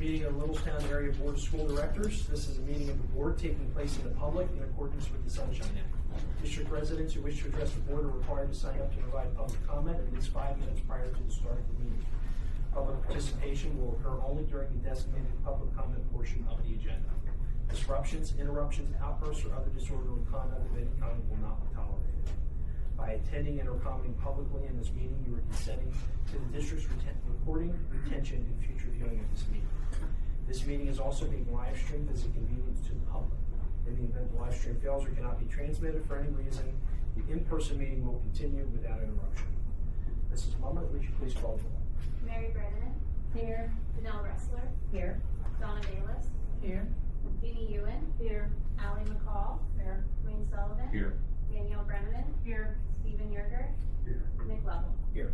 meeting of Littlestown Area Board of School Directors. This is a meeting of the board taking place in the public in accordance with the Sunshine Act. District residents who wish to address the board are required to sign up to provide public comment at least 5 minutes prior to the start of the meeting. Public participation will occur only during the designated public comment portion of the agenda. Disruptions, interruptions, outbursts, or other disorderly conduct of any kind will not be tolerated. By attending and or commenting publicly in this meeting, you are consenting to the district's recording, retention, and future viewing of this meeting. This meeting is also being live streamed as a convenience to the public. In the event the live stream fails or cannot be transmitted for any reason, the in-person meeting will continue without interruption. Mrs. Mummer, would you please call the roll? Mary Brennan. Here. Danelle Ressler. Here. Donna Bayless. Here. Jeannie Ewan. Here. Allie McCall. Here. Wayne Sullivan. Here. Danielle Brennan. Here. Stephen Yerger. Here. Nick Lovell. Here.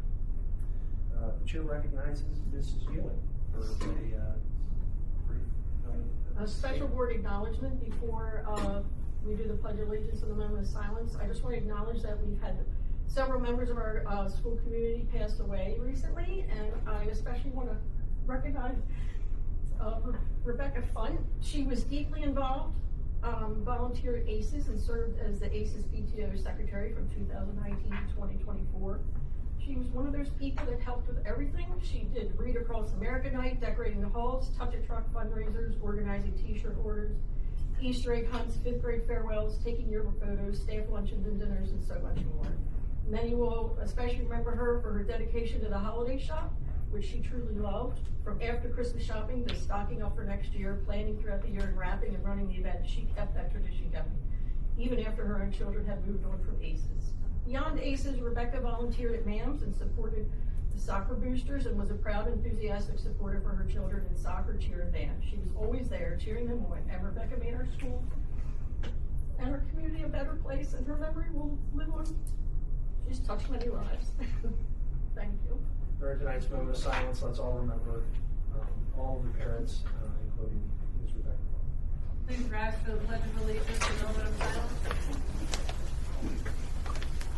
The chair recognizes Mrs. Ewing for a brief. A special board acknowledgement before we do the Pledge of Allegiance and the moment of silence. I just want to acknowledge that we've had several members of our school community pass away recently, and I especially want to recognize Rebecca Funt. She was deeply involved, volunteered at ACES and served as the ACES PTO secretary from 2019 to 2024. She was one of those people that helped with everything. She did Read Across America Night, decorating the halls, Touch a Truck fundraisers, organizing t-shirt orders, Easter egg hunts, 5th grade farewells, taking yearbook photos, staff luncheons and dinners, and so much more. Many will especially remember her for her dedication to the holiday shop, which she truly loved. From after Christmas shopping to stocking up for next year, planning throughout the year, and wrapping and running the event, she kept that tradition going, even after her own children had moved on from ACES. Beyond ACES, Rebecca volunteered at MAMS and supported the soccer boosters and was a proud, enthusiastic supporter for her children in soccer, cheer, and band. She was always there cheering them on, and Rebecca made our school and our community a better place, and her memory will live on. She's touched many lives. Thank you. During tonight's moment of silence, let's all remember all of the parents, including Ms. Rebecca. Please rise for the Pledge of Allegiance and moment of silence.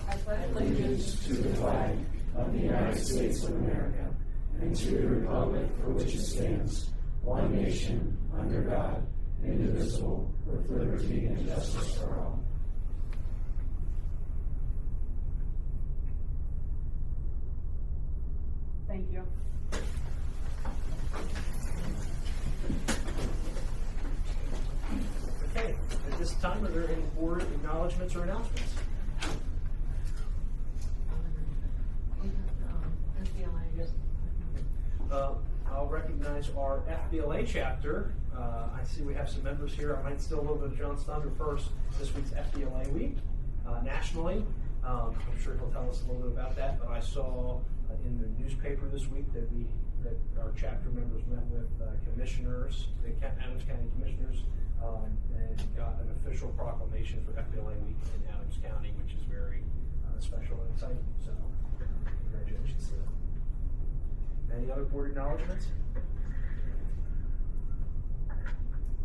I pledge Allegiance to the flag of the United States of America and to the republic for which it stands, one nation, under God, indivisible, with liberty and justice for all. Thank you. Okay, at this time, are there any board acknowledgements or announcements? I'll recognize our FBLA chapter. I see we have some members here. I might steal a little bit of John's thunder first. This week's FBLA week nationally. I'm sure he'll tell us a little bit about that, but I saw in the newspaper this week that our chapter members met with commissioners, the Adams County commissioners, and got an official proclamation for FBLA week in Adams County, which is very special and exciting. So congratulations to them. Any other board acknowledgements?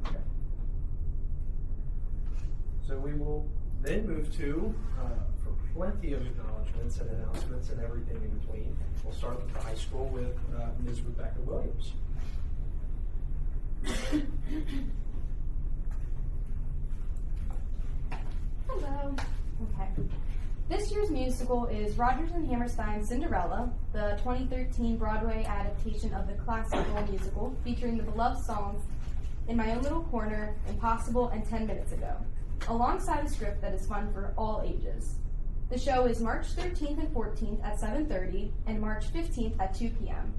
Okay. So we will then move to, for plenty of acknowledgements and announcements and everything in between, we'll start with the high school with Ms. Rebecca Williams. Hello. Okay. This year's musical is Rodgers and Hammerstein's Cinderella, the 2013 Broadway adaptation of the classical musical, featuring the beloved songs In My Own Little Corner, Impossible, and 10 Minutes Ago, alongside a script that is fun for all ages. The show is March 13th and 14th at 7:30 and March 15th at 2 p.m.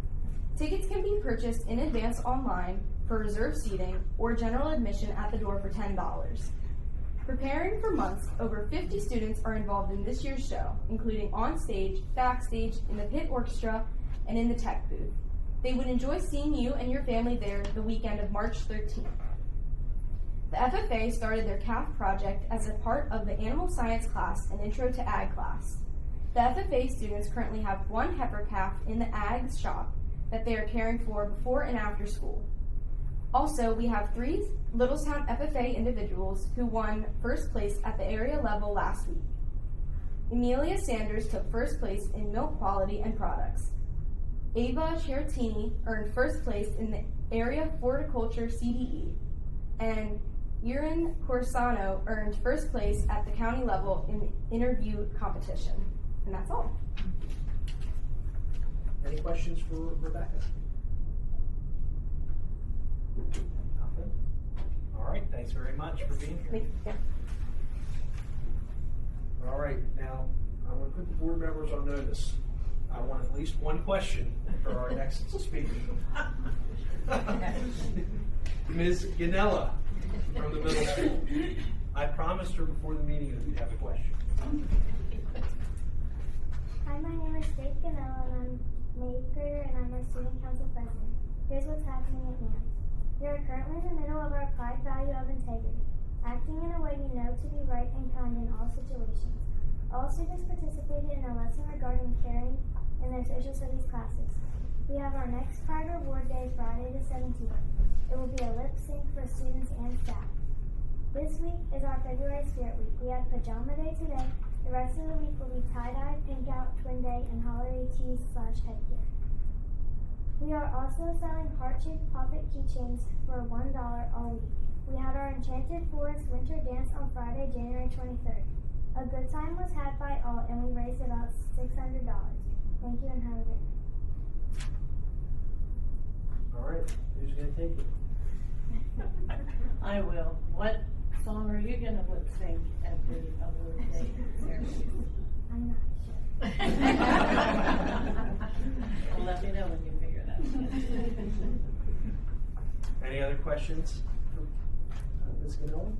Tickets can be purchased in advance online for reserved seating or general admission at the door for $10. Preparing for months, over 50 students are involved in this year's show, including on stage, backstage, in the pit orchestra, and in the tech booth. They would enjoy seeing you and your family there the weekend of March 13th. The FFA started their CAF project as a part of the Animal Science class and Intro to Ag class. The FFA students currently have one heifer calf in the Ag shop that they are caring for before and after school. Also, we have 3 Littlestown FFA individuals who won first place at the area level last week. Amelia Sanders took first place in milk quality and products. Ava Chertini earned first place in the Area Horticulture CDE, and Erin Corsano earned first place at the county level in the interview competition. And that's all. Any questions for Rebecca? Nothing? All right, thanks very much for being here. Yeah. All right, now, I'm going to put the board members on notice. I want at least one question for our next speaker. Ms. Ganella from the middle school. I promised her before the meeting that we'd have a question. Hi, my name is Faith Ganella, and I'm an 8th grader, and I'm our student council president. Here's what's happening at NAMS. We are currently in the middle of our pride value of integrity, acting in a way you know to be right and kind in all situations. All students participated in a lesson regarding caring in their social studies classes. We have our next Pride Reward Day Friday the 17th. It will be a lip sync for students and staff. This week is our February Spirit Week. We had Pajama Day today. The rest of the week will be tie-dye, pink out, twin day, and holiday tees/headgear. We are also selling heart-shaped poppet keychains for $1 all week. We had our Enchanted Forest Winter Dance on Friday, January 23rd. A good time was had by all, and we raised about $600. Thank you and have a great night. All right, who's going to take it? I will. What song are you going to lip sync at the award day ceremony? I'm not sure. Well, let me know when you figure that out. Any other questions for Ms. Ganella?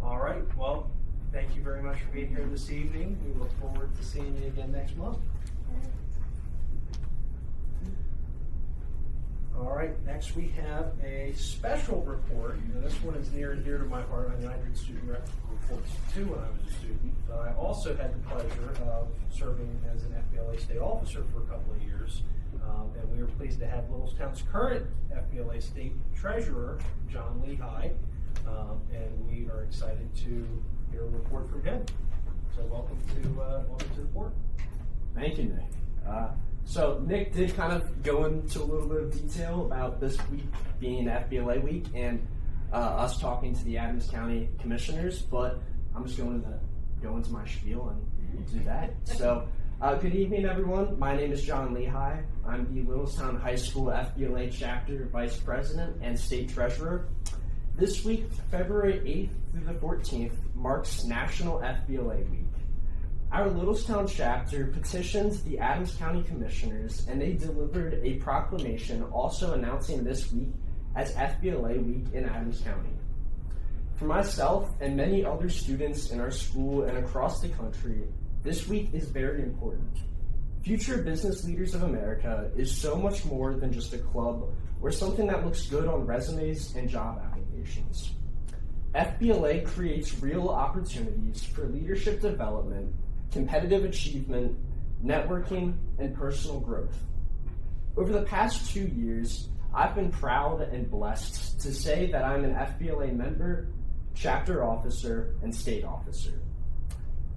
All right, well, thank you very much for being here this evening. We look forward to seeing you again next month. All right, next we have a special report. Now, this one is near and dear to my heart. I did student reports too when I was a student. But I also had the pleasure of serving as an FBLA state officer for a couple of years. And we are pleased to have Littlestown's current FBLA state treasurer, John Lehigh. And we are excited to hear a report from him. So welcome to the board. Thank you, Nick. So Nick did kind of go into a little bit of detail about this week being FBLA week and us talking to the Adams County commissioners, but I'm just going to go into my spiel and do that. So good evening, everyone. My name is John Lehigh. I'm the Littlestown High School FBLA Chapter Vice President and State Treasurer. This week, February 8th through the 14th, marks National FBLA Week. Our Littlestown chapter petitioned the Adams County Commissioners, and they delivered a proclamation also announcing this week as FBLA Week in Adams County. For myself and many other students in our school and across the country, this week is very important. Future Business Leaders of America is so much more than just a club or something that looks good on resumes and job applications. FBLA creates real opportunities for leadership development, competitive achievement, networking, and personal growth. Over the past 2 years, I've been proud and blessed to say that I'm an FBLA member, chapter officer, and state officer.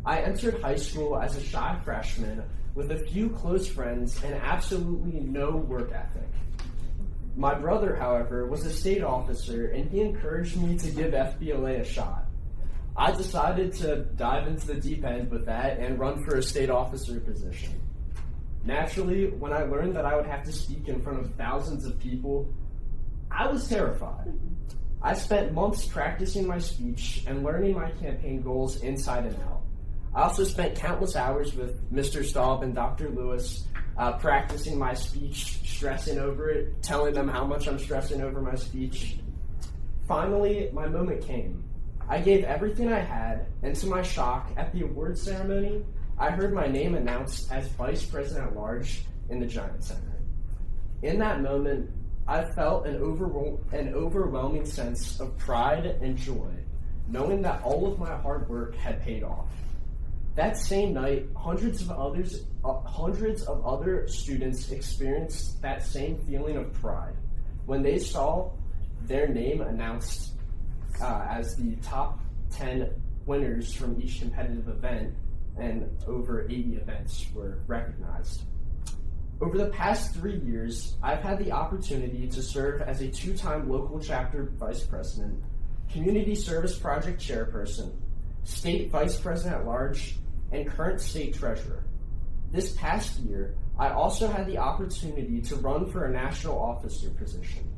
I entered high school as a shy freshman with a few close friends and absolutely no work ethic. My brother, however, was a state officer, and he encouraged me to give FBLA a shot. I decided to dive into the deep end with that and run for a state officer position. Naturally, when I learned that I would have to speak in front of thousands of people, I was terrified. I spent months practicing my speech and learning my campaign goals inside and out. I also spent countless hours with Mr. Staub and Dr. Lewis practicing my speech, stressing over it, telling them how much I'm stressing over my speech. Finally, my moment came. I gave everything I had, and to my shock, at the awards ceremony, I heard my name announced as Vice President at Large in the Giant Center. In that moment, I felt an overwhelming sense of pride and joy, knowing that all of my hard work had paid off. That same night, hundreds of other students experienced that same feeling of pride when they saw their name announced as the top 10 winners from each competitive event, and over 80 events were recognized. Over the past 3 years, I've had the opportunity to serve as a 2-time local chapter vice president, community service project chairperson, state vice president at large, and current state treasurer. This past year, I also had the opportunity to run for a national officer position.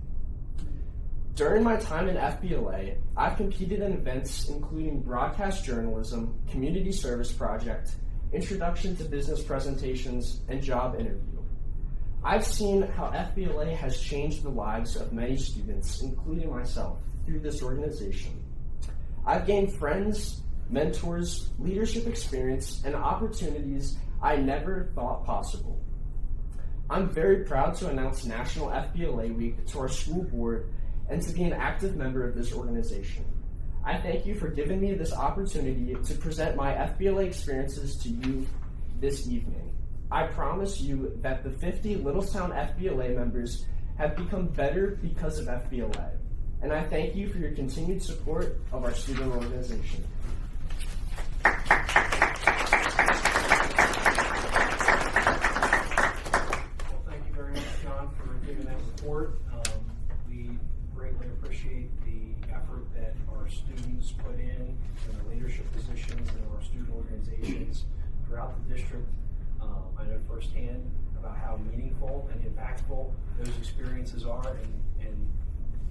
During my time in FBLA, I've competed in events including broadcast journalism, community service project, introduction to business presentations, and job interview. I've seen how FBLA has changed the lives of many students, including myself, through this organization. I've gained friends, mentors, leadership experience, and opportunities I never thought possible. I'm very proud to announce National FBLA Week to our school board and to be an active member of this organization. I thank you for giving me this opportunity to present my FBLA experiences to you this evening. I promise you that the 50 Littlestown FBLA members have become better because of FBLA, and I thank you for your continued support of our student organization. Well, thank you very much, John, for giving that report. We greatly appreciate the effort that our students put in the leadership positions in our student organizations throughout the district. I know firsthand about how meaningful and impactful those experiences are, and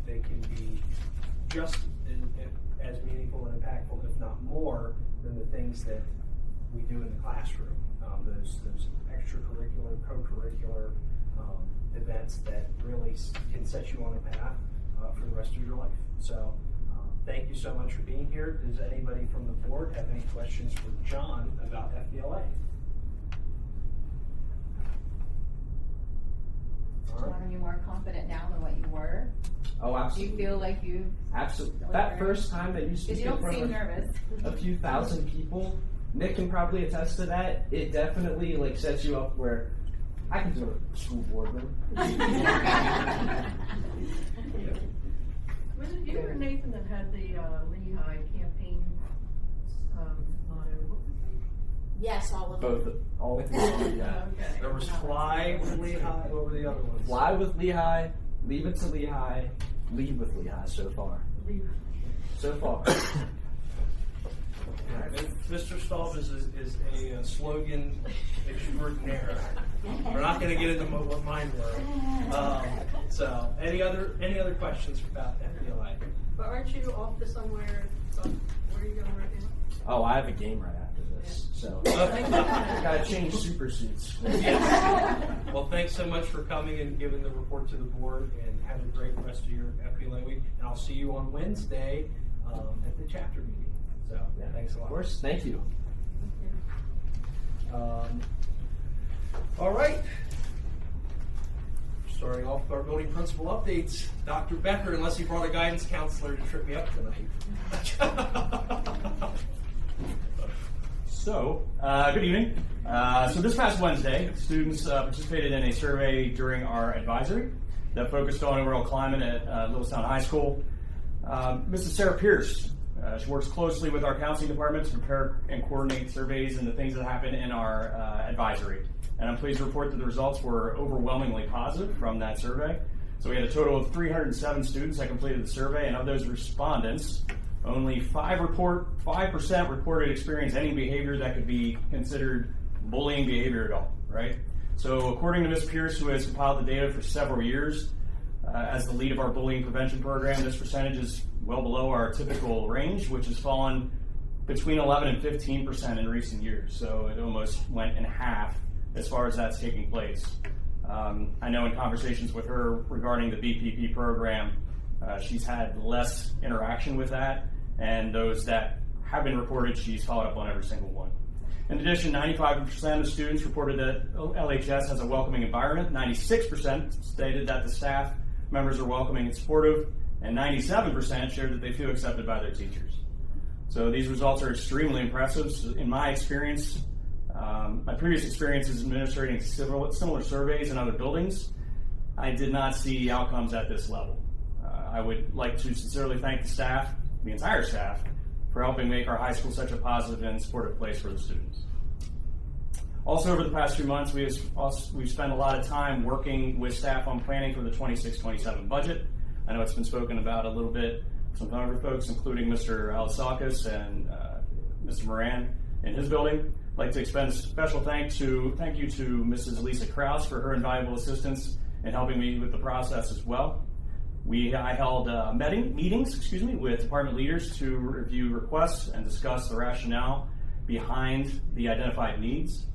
they can be just as meaningful and impactful, if not more, than the things that we do in the classroom. Those extracurricular, co-curricular events that really can set you on a path for the rest of your life. So thank you so much for being here. Does anybody from the board have any questions for John about FBLA? John, are you more confident now than what you were? Oh, Do absolutely. you feel like you? Absolutely. That first time that you Because speak you in don't front seem of nervous. a few thousand people, Nick can probably attest to that. It definitely sets you up where I can do a school board room. Was it you or Nathan that had the Lehigh campaign motto? What was it? Yes, all of them. All of them. Yeah. Okay. There was Fly with Lehigh. What were the other ones? Fly with Lehigh, leave it to Lehigh, lead with Lehigh so far. So far. Mr. Staub is a slogan extraordinaire. We're not going to get into what mine were. So, any other questions about FBLA? But aren't you off to somewhere? Where are you going right now? Oh, I have a game right after this, so gotta change super suits. Yes. Well, thanks so much for coming and giving the report to the board, and have a great rest of your FBLA week. And I'll see you on Wednesday at the chapter meeting. So, yeah, thanks a lot. Of course, thank you. All right. Starting off with our building principal updates. Dr. Becker, unless you brought a guidance counselor to trip me up tonight. So, good evening. So this past Wednesday, students participated in a survey during our advisory that focused on overall climate at Littlestown High School. Mrs. Sarah Pierce, she works closely with our counseling department to prepare and coordinate surveys and the things that happen in our advisory. And I'm pleased to report that the results were overwhelmingly positive from that survey. So we had a total of 307 students that completed the survey, and of those respondents, only 5% reported experience any behavior that could be considered bullying behavior at all, right? So according to Ms. Pierce, who has compiled the data for several years, as the lead of our bullying prevention program, this percentage is well below our typical range, which has fallen between 11 and 15% in recent years. So it almost went in half as far as that's taking place. I know in conversations with her regarding the BPP program, she's had less interaction with that, and those that have been reported, she's followed up on every single one. In addition, 95% of students reported that LHS has a welcoming environment. 96% stated that the staff members are welcoming and supportive, and 97% shared that they feel accepted by their teachers. So these results are extremely impressive. So in my experience, my previous experiences administrating similar surveys in other buildings, I did not see outcomes at this level. I would like to sincerely thank the staff, the entire staff, for helping make our high school such a positive and supportive place for the students. Also, over the past few months, we've spent a lot of time working with staff on planning for the 26-27 budget. I know it's been spoken about a little bit. Some other folks, including Mr. Alisakis and Mr. Moran in his building. I'd like to extend a special thank you to Mrs. Lisa Krause for her invaluable assistance in helping me with the process as well. I held meetings with department leaders to review requests and discuss the rationale behind the identified needs.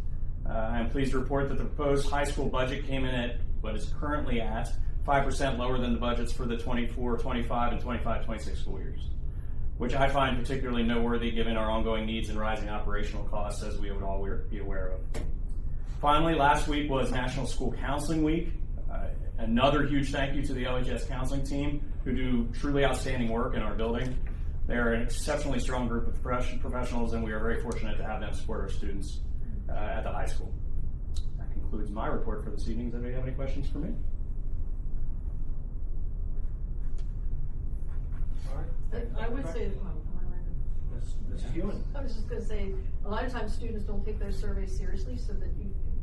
I am pleased to report that the proposed high school budget came in at what is currently at 5% lower than the budgets for the 24-25 and 25-26 school years, which I find particularly noteworthy given our ongoing needs and rising operational costs, as we would all be aware of. Finally, last week was National School Counseling Week. Another huge thank you to the LHS counseling team, who do truly outstanding work in our building. They are an exceptionally strong group of professionals, and we are very fortunate to have them support our students at the high school. That concludes my report for this evening. Does anybody have any questions for me? All right. I would say, Mrs. Hewen. I was just gonna say, a lot of times students don't take their surveys seriously, so that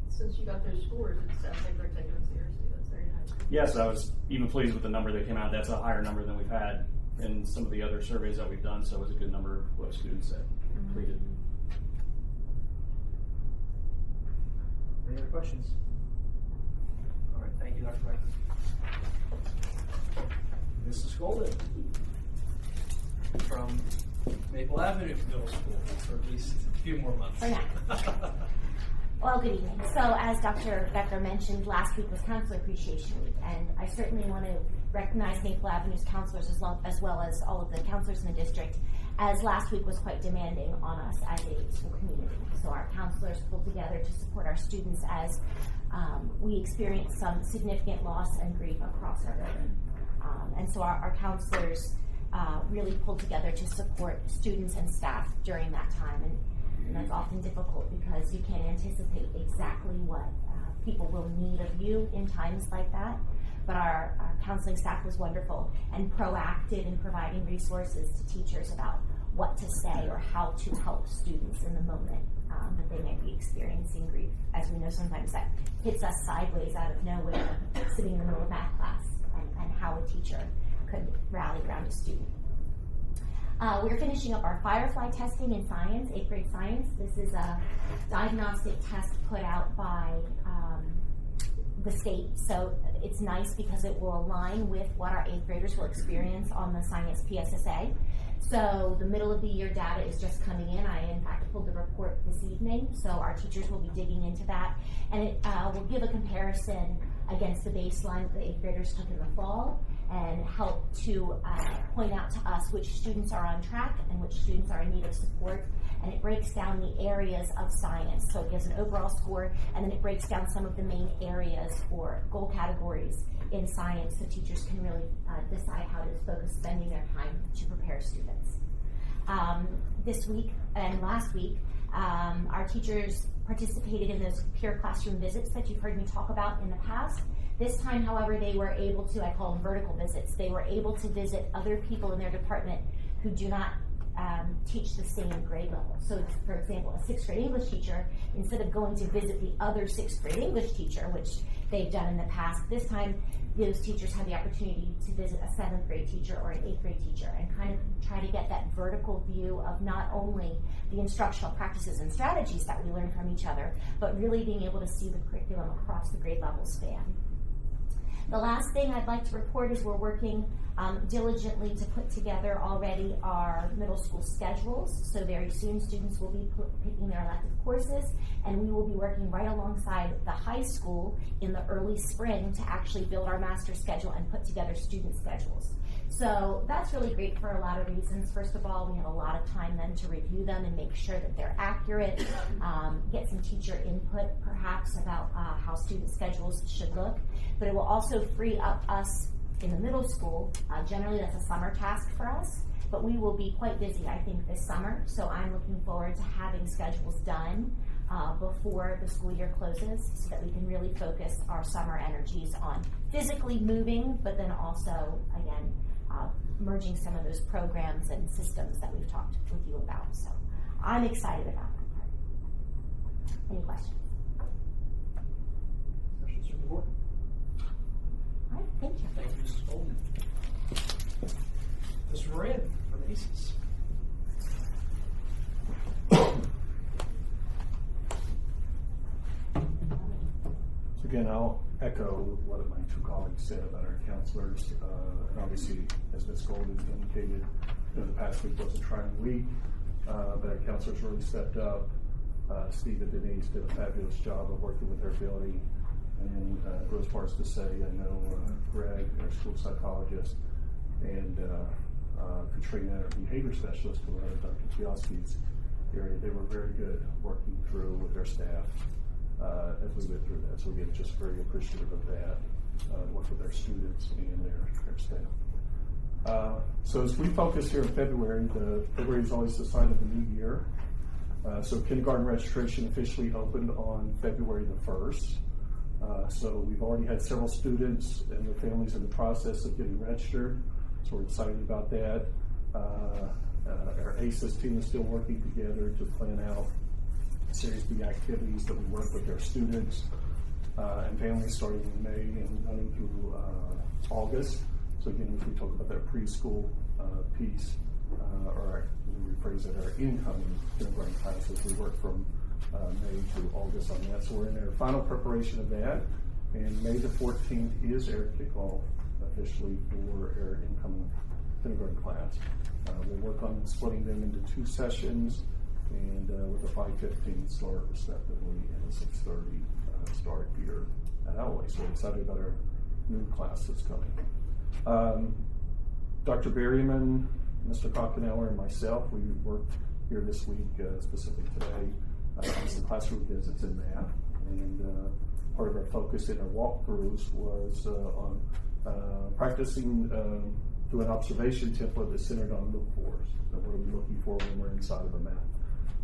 since you got those scores, it sounds like they're taking them seriously. That's very nice. Yes, I was even pleased with the number that came out. That's a higher number than we've had in some of the other surveys that we've done, so it was a good number of students that completed. Any other questions? All right, thank you, Dr. White. Mrs. Golden from Maple Avenue Middle School for at least a few more months. For now. Well, good evening. So as Dr. Becker mentioned, last week was Counselor Appreciation Week, and I certainly want to recognize Maple Avenue's counselors as well as all of the counselors in the district, as last week was quite demanding on us as a school community. So our counselors pulled together to support our students as we experienced some significant loss and grief across our building. And so our counselors really pulled together to support students and staff during that time. And that's often difficult because you can't anticipate exactly what people will need of you in times like that. But our counseling staff was wonderful and proactive in providing resources to teachers about what to say or how to help students in the moment that they might be experiencing grief. As we know, sometimes that hits us sideways out of nowhere, sitting in the middle of math class, and how a teacher could rally around a student. We're finishing up our Firefly testing in science, 8th grade science. This is a diagnostic test put out by the state. So it's nice because it will align with what our 8th graders will experience on the science PSSA. So the middle of the year data is just coming in. I, in fact, pulled the report this evening. So our teachers will be digging into that. And it will give a comparison against the baseline that the 8th graders took in the fall, and help to point out to us which students are on track and which students are in need of support. And it breaks down the areas of science. So it gives an overall score, and then it breaks down some of the main areas or goal categories in science so teachers can really decide how to focus spending their time to prepare students. This week and last week, our teachers participated in those peer classroom visits that you've heard me talk about in the past. This time, however, they were able to, I call them vertical visits, they were able to visit other people in their department who do not teach the same grade level. So, for example, a 6th grade English teacher, instead of going to visit the other 6th grade English teacher, which they've done in the past, this time those teachers had the opportunity to visit a 7th grade teacher or an 8th grade teacher and kind of try to get that vertical view of not only the instructional practices and strategies that we learn from each other, but really being able to see the curriculum across the grade level span. The last thing I'd like to report is we're working diligently to put together already our middle school schedules. So very soon students will be picking their elective courses, and we will be working right alongside the high school in the early spring to actually build our master schedule and put together student schedules. So that's really great for a lot of reasons. First of all, we have a lot of time then to review them and make sure that they're accurate, get some teacher input perhaps about how student schedules should look. But it will also free up us in the middle school. Generally that's a summer task for us, but we will be quite busy, I think, this summer. So I'm looking forward to having schedules done before the school year closes so that we can really focus our summer energies on physically moving, but then also, again, merging some of those programs and systems that we've talked with you about. So I'm excited about that part. Any questions? right, thank you. Thank you, Mrs. Golden. Mr. Moran from ACES. So again, I'll echo what my two colleagues said about our counselors. And obviously, as Ms. Golden indicated, the past week was a trying week, but our counselors really stepped up. Steve and Denise did a fabulous job of working with their ability, and goes as far as to say, I know Greg, our school psychologist, and Katrina, our behavior specialist, who are Dr. Kioski's area, they were very good working through with their staff as we went through that. So again, just very appreciative of that, work with our students and their staff. So as we focus here in February, February is always the sign of the new year. So kindergarten registration officially opened on February the 1st. So we've already had several students and their families in the process of getting registered. So we're excited about that. Our ACES team is still working together to plan out Series B activities that we work with our students and families starting in May and running through August. So again, as we talk about that preschool piece, or we rephrase it, our incoming kindergarten classes, we work from May through August on that. So we're in our final preparation of that. And May the 14th is our kickoff officially for our incoming kindergarten class. We'll work on splitting them into 2 sessions and with a 5:15 start respectively and a 6:30 start here at Alloway. So we're excited about our new class that's coming. Dr. Berryman, Mr. Kockenauer, and myself, we worked here this week, specific today, on some classroom visits in math. And part of our focus in our walkthroughs was on practicing through an observation template that's centered on look fors. So what are we looking for when we're inside of a math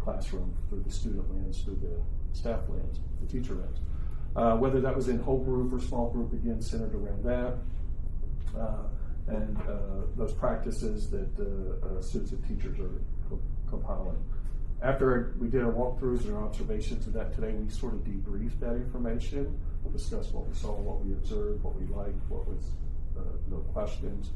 classroom, through the student lens, through the staff lens, the teacher lens. Whether that was in whole group or small group, again, centered around that. And those practices that students and teachers are compiling. After we did our walkthroughs and our observations of that today, we sort of debriefed that information. We'll discuss what we saw, what we observed, what we liked, what was the questions,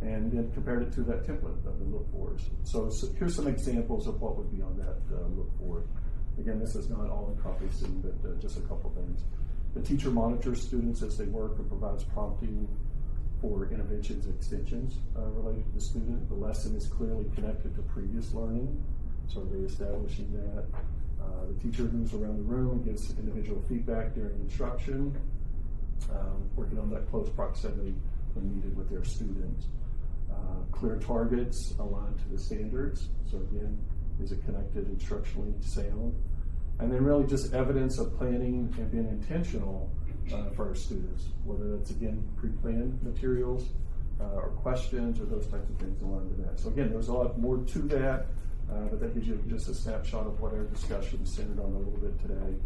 and then compared it to that template that we look for. So here's some examples of what would be on that look for. Again, this is not all encompassing, but just a couple things. The teacher monitors students as they work and provides prompting for interventions and extensions related to the student. The lesson is clearly connected to previous learning, so reestablishing that. The teacher moves around the room and gives individual feedback during instruction, working on that close proximity when needed with their students. Clear targets aligned to the standards, so again, is it connected instructionally sound? And then really just evidence of planning and being intentional for our students, whether that's, again, pre-planned materials or questions or those types of things aligned to that. So again, there's a lot more to that, but that gives you just a snapshot of what our discussion is centered on a little bit today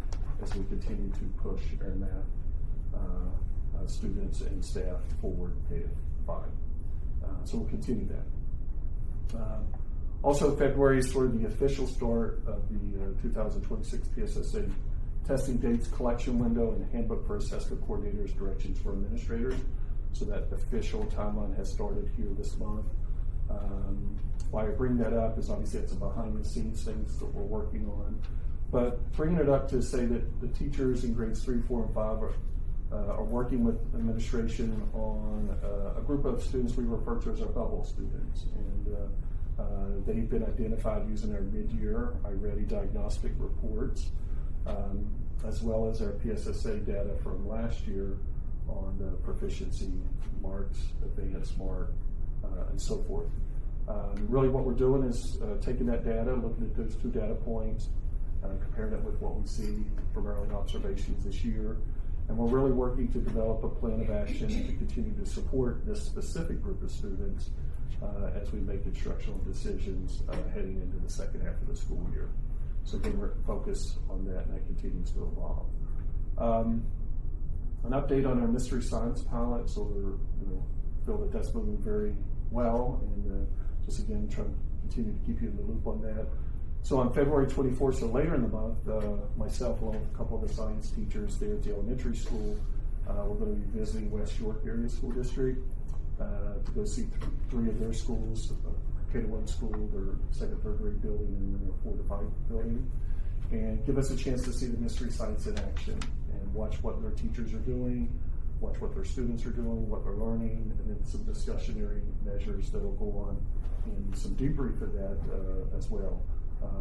as we continue to push our math students and staff forward K-5. So we'll continue that. Also, February is sort of the official start of the 2026 PSSA testing dates collection window and handbook for assessment coordinators, directions for administrators. So that official timeline has started here this month. Why I bring that up is obviously it's a behind the scenes things that we're working on. But bringing it up to say that the teachers in grades 3, 4, and 5 are working with administration on a group of students we refer to as our bubble students. And they've been identified using our mid-year iReady diagnostic reports, as well as our PSSA data from last year on the proficiency marks, advanced mark, and so forth. Really what we're doing is taking that data, looking at those 2 data points, comparing it with what we see from our own observations this year. And we're really working to develop a plan of action to continue to support this specific group of students as we make instructional decisions heading into the second half of the school year. So again, we're focused on that, and that continues to evolve. An update on our mystery science pilot. So we're feel that that's moving very well, and just again trying to continue to keep you in the loop on that. So on February 24th, so later in the month, myself along with a couple of the science teachers there at the elementary school We're going to be visiting West York Area School District to go see three of their schools, K-1 school, their second, third grade building, and then their 4 to 5 building, and give us a chance to see the mystery sites in action and watch what their teachers are doing, watch what their students are doing, what they're learning, and then some discussionary measures that will go on and some debrief of that as well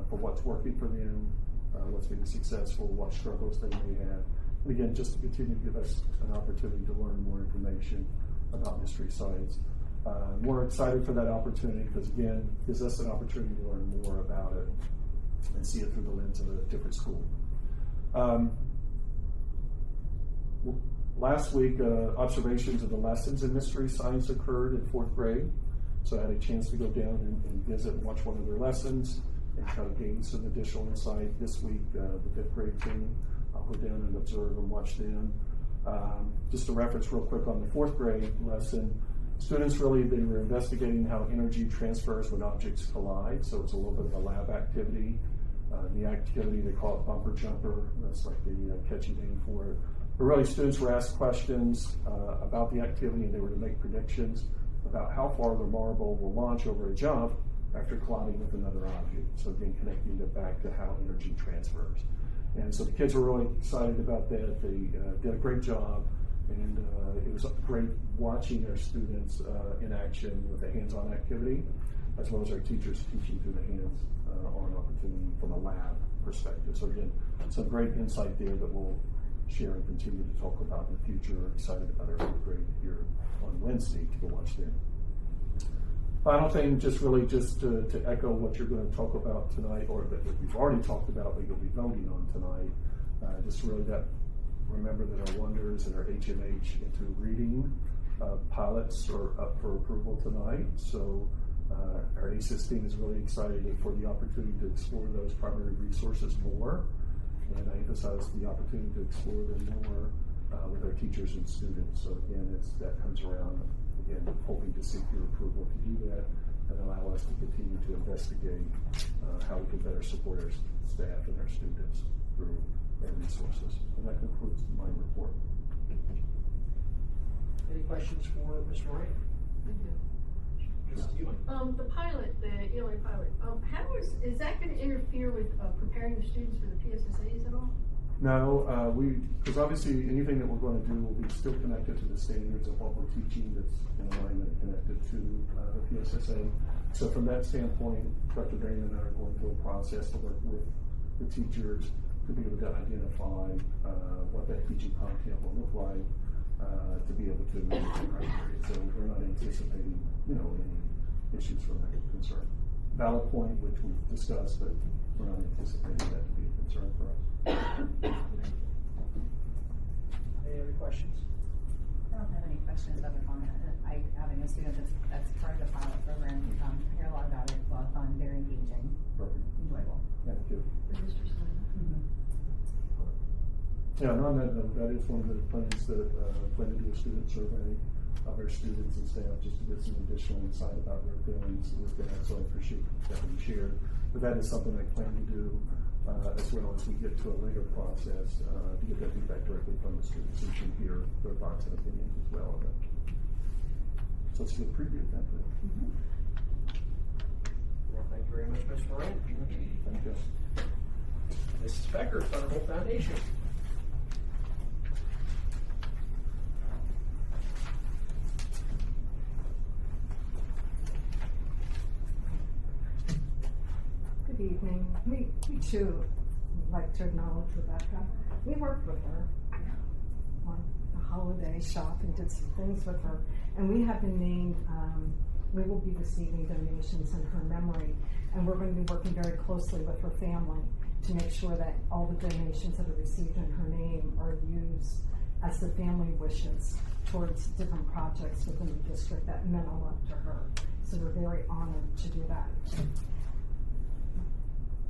for what's working for them, what's been successful, what struggles they may have. And again, just to continue to give us an opportunity to learn more information about mystery sites. We're excited for that opportunity because, again, it gives us an opportunity to learn more about it and see it through the lens of a different school. Last week, observations of the lessons in mystery science occurred in 4th grade. So I had a chance to go down and visit and watch one of their lessons and try to gain some additional insight. This week, the 5th grade team, I'll go down and observe and watch them. Just a reference real quick on the 4th grade lesson. Students they were investigating how energy transfers when objects collide. So it's a little bit of a lab activity. The activity, they call it bumper jumper. That's like the catchy name for it. But really, students were asked questions about the activity, and they were to make predictions about how far the marble will launch over a jump after colliding with another object. So again, connecting it back to how energy transfers. And so the kids were really excited about that. They did a great job, and it was great watching our students in action with a hands-on activity, as well as our teachers teaching through the hands-on opportunity from a lab perspective. So again, some great insight there that we'll share and continue to talk about in the future. We're excited about our 5th grade here on Wednesday to go watch them. Final thing, just to echo what you're going to talk about tonight, or that we've already talked about, but you'll be voting on tonight. Remember that our Wonders and our HMH into reading pilots are up for approval tonight. So our ACES team is really excited for the opportunity to explore those primary resources more. And I emphasize the opportunity to explore them more with our teachers and students. So again, that comes around, again, hoping to seek your approval to do that and allow us to continue to investigate how we can better support our staff and our students through our resources. And that concludes my report. Any questions for Ms. Moran? Mrs. Ewing? The pilot, the ELA pilot, how is that going to interfere with preparing the students for the PSSAs at all? No, because obviously anything that we're going to do will be still connected to the standards of what we're teaching that's in alignment and connected to the PSSA. So from that standpoint, Dr. Drain and I are going through a process to work with the teachers to be able to identify what that teaching content will look like, to be able to meet the criteria. So we're not anticipating, any issues from that concern. Valid point, which we've discussed, but we're not anticipating that to be a concern for us. Any other questions? I don't have any questions other than that. Having a student that's part of the pilot program, I hear a lot about it. It's a lot of fun, very engaging, Perfect. enjoyable. Thank you. Yeah, and on that note, that is one of the plans that plan to do a student survey of our students and staff just to get some additional insight about their feelings with that. So I appreciate that we shared. But that is something I plan to do as well as we get to a later process to get that feedback directly from the students and can hear their thoughts and opinions as well. So it's a good preview. Thank you. Well, thank you very much, Ms. Moran. Thank you. Mrs. Becker, Thunderbolt Foundation. Good evening. We too would like to acknowledge Rebecca. We worked with her on a holiday shop and did some things with her. And we have been named, we will be receiving donations in her memory. And we're going to be working very closely with her family to make sure that all the donations that are received in her name are used as the family wishes towards different projects within the district that meant a lot to her. So we're very honored to do that.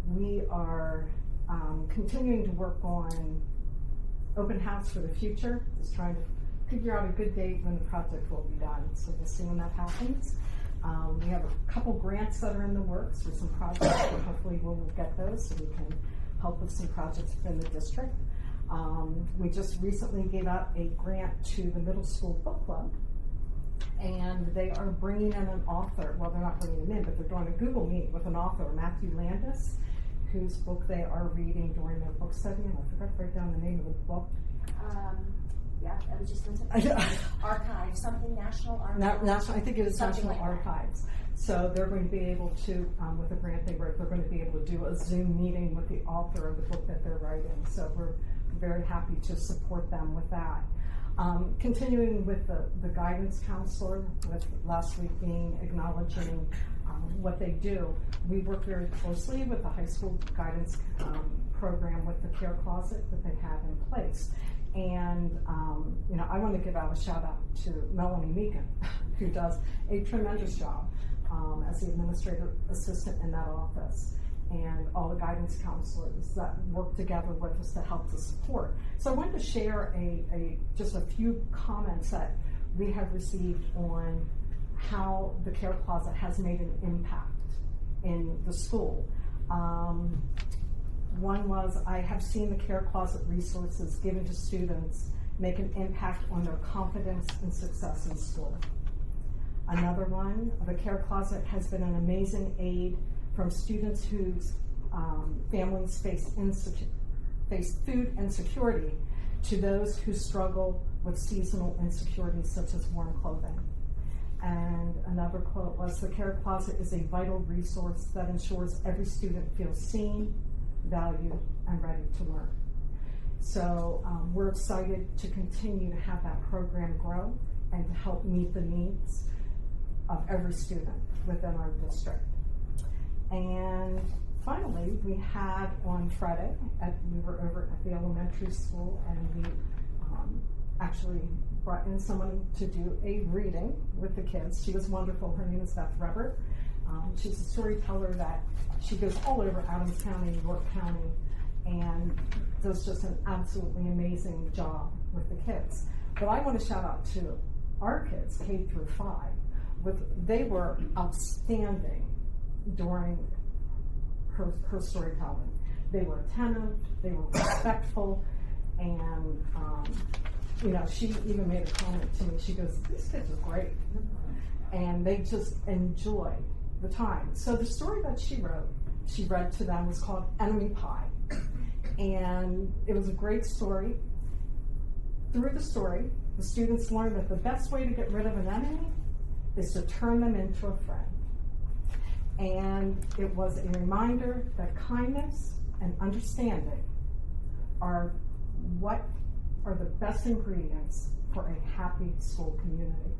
We are continuing to work on open house for the future, just trying to figure out a good date when the project will be done. So we'll see when that happens. We have a couple grants that are in the works for some projects, and hopefully we'll get those so we can help with some projects within the district. We just recently gave out a grant to the middle school book club, and they are bringing in an author. Well, they're not bringing him in, but they're doing a Google Meet with an author, Matthew Landis, whose book they are reading during their book study, and I forgot to write down the name of the book. Yeah, I was just going to say archive, something National Archives. National, I think it is Something National like that. Archives. So they're going to be able to, with the grant they wrote, they're going to be able to do a Zoom meeting with the author of the book that they're writing. So we're very happy to support them with that. Continuing with the guidance counselor, with last week being acknowledging what they do, we work very closely with the high school guidance program with the care closet that they have in place. And, I want to give out a shout out to Melanie Meekin, who does a tremendous job as the administrative assistant in that office, and all the guidance counselors that work together with us to help to support. So I wanted to share just a few comments that we have received on how the care closet has made an impact in the school. One was, I have seen the care closet resources given to students make an impact on their confidence and success in school. Another one, the care closet has been an amazing aid from students whose families face food insecurity to those who struggle with seasonal insecurities such as warm clothing. And another quote was, the care closet is a vital resource that ensures every student feels seen, valued, and ready to learn. So we're excited to continue to have that program grow and to help meet the needs of every student within our district. And finally, we had on Friday, we were over at the elementary school, and we actually brought in someone to do a reading with the kids. She was wonderful. Her name is Beth Reber. She's a storyteller that she goes all over Adams County, York County, and does just an absolutely amazing job with the kids. But I want to shout out to our kids, K through 5. They were outstanding during her storytelling. They were attentive, they were respectful, and she even made a comment to me. She goes, these kids are great. And they just enjoy the time. So the story that she read to them was called Enemy Pie. And it was a great story. Through the story, the students learned that the best way to get rid of an enemy is to turn them into a friend. And it was a reminder that kindness and understanding are what are the best ingredients for a happy school community.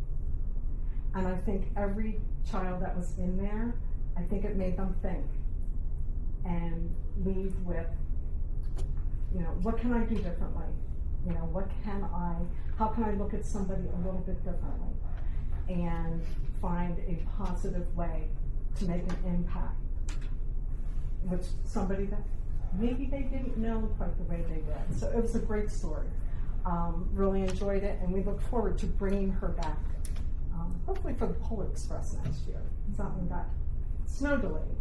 And I think every child that was in there, I think it made them think and leave with, what can I do differently? How can I look at somebody a little bit differently and find a positive way to make an impact with somebody that maybe they didn't know quite the way they did. So it was a great story. Really enjoyed it, and we look forward to bringing her back, hopefully for the Polar Express next year. That one got snow delayed.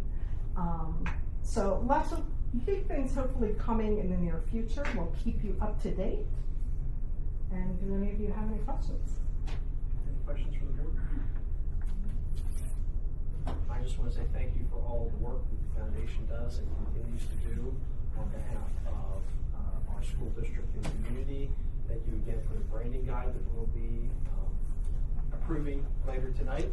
So lots of big things hopefully coming in the near future. We'll keep you up to date. And do any of you have any questions? Any questions from the board? I just want to say thank you for all the work that the foundation does and continues to do on behalf of our school district and community. Thank you again for the branding guide that we'll be approving later tonight.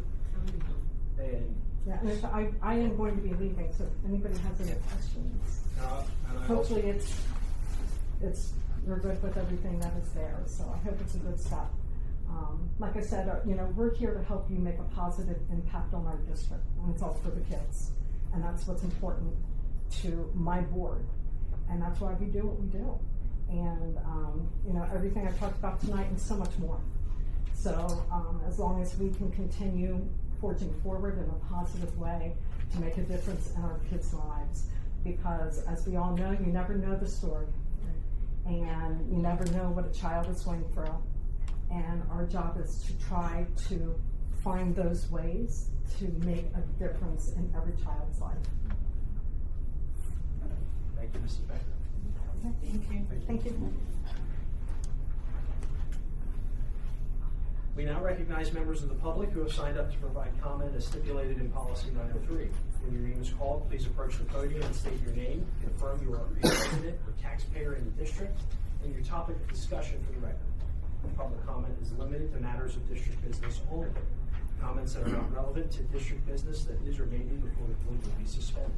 And yeah, and if I am going to be leaving, so if anybody has any questions, hopefully we're good with everything that is there. So I hope it's a good step. Like I said, we're here to help you make a positive impact on our district, and it's all for the kids. And that's what's important to my board. And that's why we do what we do. And, everything I talked about tonight and so much more. So as long as we can continue forging forward in a positive way to make a difference in our kids' lives, because as we all know, you never know the story. And you never know what a child is going through. And our job is to try to find those ways to make a difference in every child's life. thank you, Mrs. Becker. Thank you. We now recognize members of the public who have signed up to provide comment as stipulated in policy 903. When your name is called, please approach the podium and state your name, confirm you are a resident or taxpayer in the district, and your topic of discussion for the record. Public comment is limited to matters of district business only. Comments that are not relevant to district business that is or may be before the board will be suspended.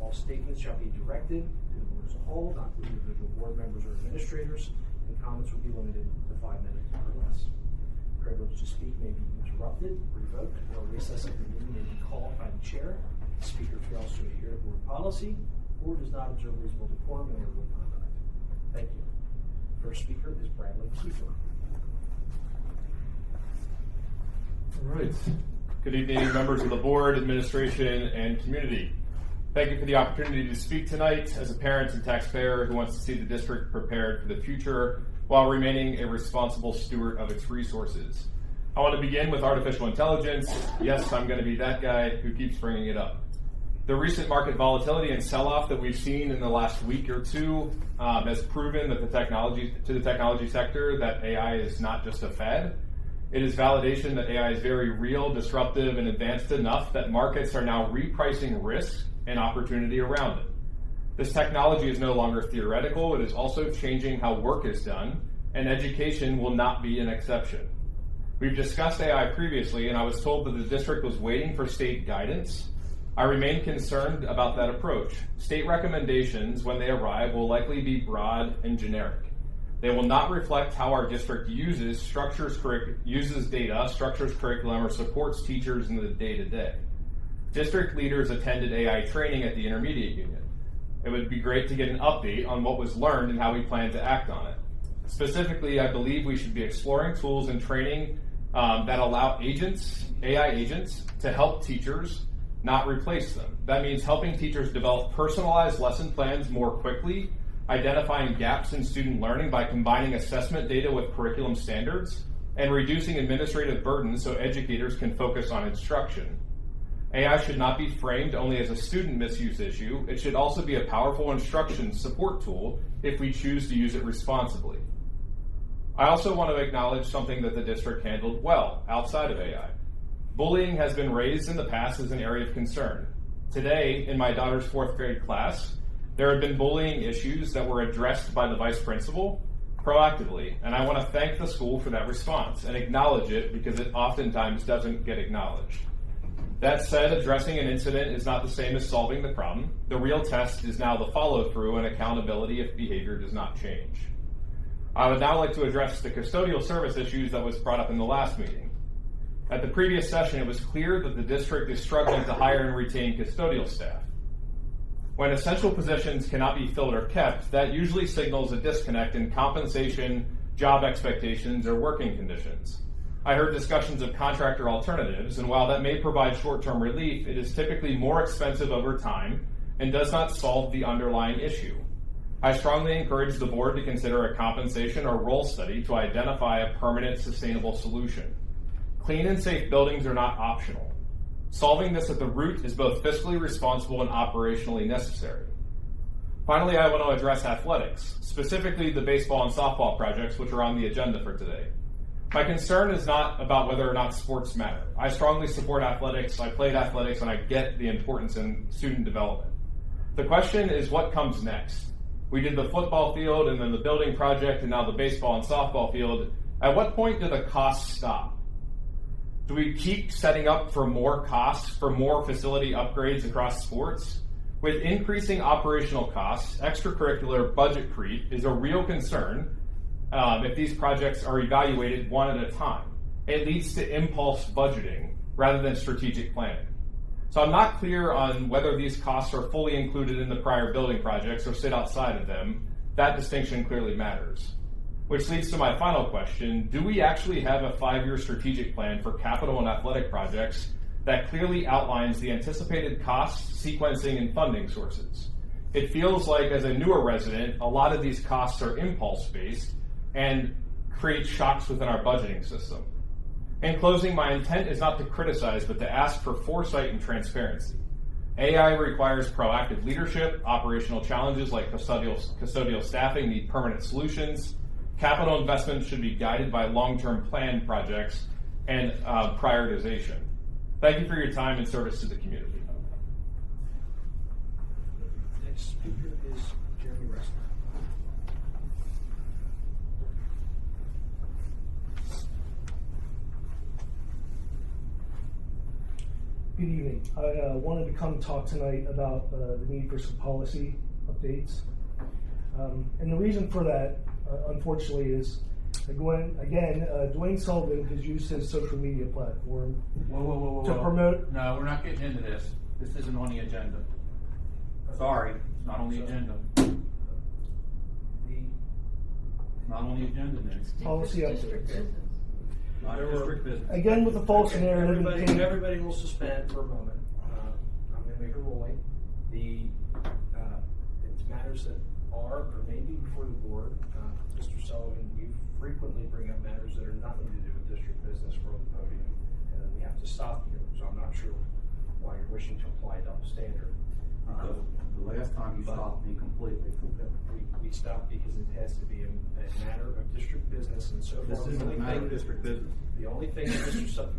All statements shall be directed to the board as a whole, not to individual board members or administrators, and comments will be limited to 5 minutes or less. Privilege to speak may be interrupted, revoked, or recess of the meeting may be called by the chair. The speaker fails to adhere to board policy or does not observe reasonable decorum in orderly conduct. Thank you. First speaker is Bradley Kiefer. All right. Good evening, members of the board, administration, and community. Thank you for the opportunity to speak tonight as a parent and taxpayer who wants to see the district prepared for the future while remaining a responsible steward of its resources. I want to begin with artificial intelligence. Yes, I'm going to be that guy who keeps bringing it up. The recent market volatility and sell-off that we've seen in the last week or two has proven that the technology sector that AI is not just a fad. It is validation that AI is very real, disruptive, and advanced enough that markets are now repricing risk and opportunity around it. This technology is no longer theoretical, it is also changing how work is done, and education will not be an exception. We've discussed AI previously, and I was told that the district was waiting for state guidance. I remain concerned about that approach. State recommendations, when they arrive, will likely be broad and generic. They will not reflect how our district uses data, structures curriculum, or supports teachers in the day-to-day. District leaders attended AI training at the intermediate unit. It would be great to get an update on what was learned and how we plan to act on it. Specifically, I believe we should be exploring tools and training that allow AI agents, to help teachers, not replace them. That means helping teachers develop personalized lesson plans more quickly, identifying gaps in student learning by combining assessment data with curriculum standards, and reducing administrative burden so educators can focus on instruction. AI should not be framed only as a student misuse issue. It should also be a powerful instruction support tool if we choose to use it responsibly. I also want to acknowledge something that the district handled well outside of AI. Bullying has been raised in the past as an area of concern. Today, in my daughter's 4th grade class, there have been bullying issues that were addressed by the vice principal proactively, and I want to thank the school for that response and acknowledge it because it oftentimes doesn't get acknowledged. That said, addressing an incident is not the same as solving the problem. The real test is now the follow-through and accountability if behavior does not change. I would now like to address the custodial service issues that was brought up in the last meeting. At the previous session, it was clear that the district is struggling to hire and retain custodial staff. When essential positions cannot be filled or kept, that usually signals a disconnect in compensation, job expectations, or working conditions. I heard discussions of contractor alternatives, and while that may provide short-term relief, it is typically more expensive over time and does not solve the underlying issue. I strongly encourage the board to consider a compensation or role study to identify a permanent, sustainable solution. Clean and safe buildings are not optional. Solving this at the root is both fiscally responsible and operationally necessary. Finally, I want to address athletics, specifically the baseball and softball projects which are on the agenda for today. My concern is not about whether or not sports matter. I strongly support athletics, I played athletics, and I get the importance in student development. The question is what comes next? We did the football field and then the building project and now the baseball and softball field. At what point do the costs stop? Do we keep setting up for more costs, for more facility upgrades across sports? With increasing operational costs, extracurricular budget creep is a real concern if these projects are evaluated one at a time. It leads to impulse budgeting rather than strategic planning. So I'm not clear on whether these costs are fully included in the prior building projects or sit outside of them. That distinction clearly matters. Which leads to my final question. Do we actually have a 5-year strategic plan for capital and athletic projects that clearly outlines the anticipated costs, sequencing, and funding sources? It feels like, as a newer resident, a lot of these costs are impulse-based and create shocks within our budgeting system. In closing, my intent is not to criticize, but to ask for foresight and transparency. AI requires proactive leadership. Operational challenges like custodial staffing need permanent solutions. Capital investment should be guided by long-term plan projects and prioritization. Thank you for your time and service to the community. Next speaker is Jeremy Wrestler. Good evening. I wanted to come talk tonight about the need for some policy updates. And the reason for that, unfortunately, is Dwayne Sullivan has used his social media platform to promote. No, we're not getting into this. This isn't on the agenda. Sorry, it's not on the agenda. It's not on the agenda, Nick. Policy updates. Not district business. Again, with the false narrative. Everybody will suspend for a moment. I'm going to make a ruling. It's matters that are or may be before the board. Mr. Sullivan, you frequently bring up matters that are nothing to do with district business from the podium, and then we have to stop you. So I'm not sure why you're wishing to apply a double standard. The last time you stopped me completely. We stopped because it has to be a matter of district business, and so far This isn't a matter of district business. the only thing that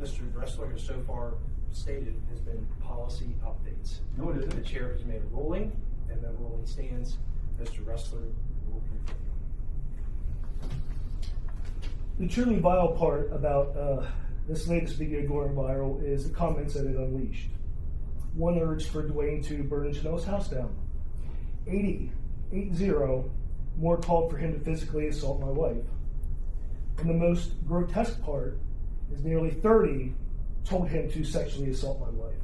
Mr. Wrestler has so far stated has been policy updates. No, it isn't. The chair has made a ruling, and that ruling stands. Mr. Wrestler will continue. The truly vile part about this latest video going viral is the comments that it unleashed. One urged for Dwayne to burn Janelle's house down. 80 more called for him to physically assault my wife. And the most grotesque part is nearly 30 told him to sexually assault my wife.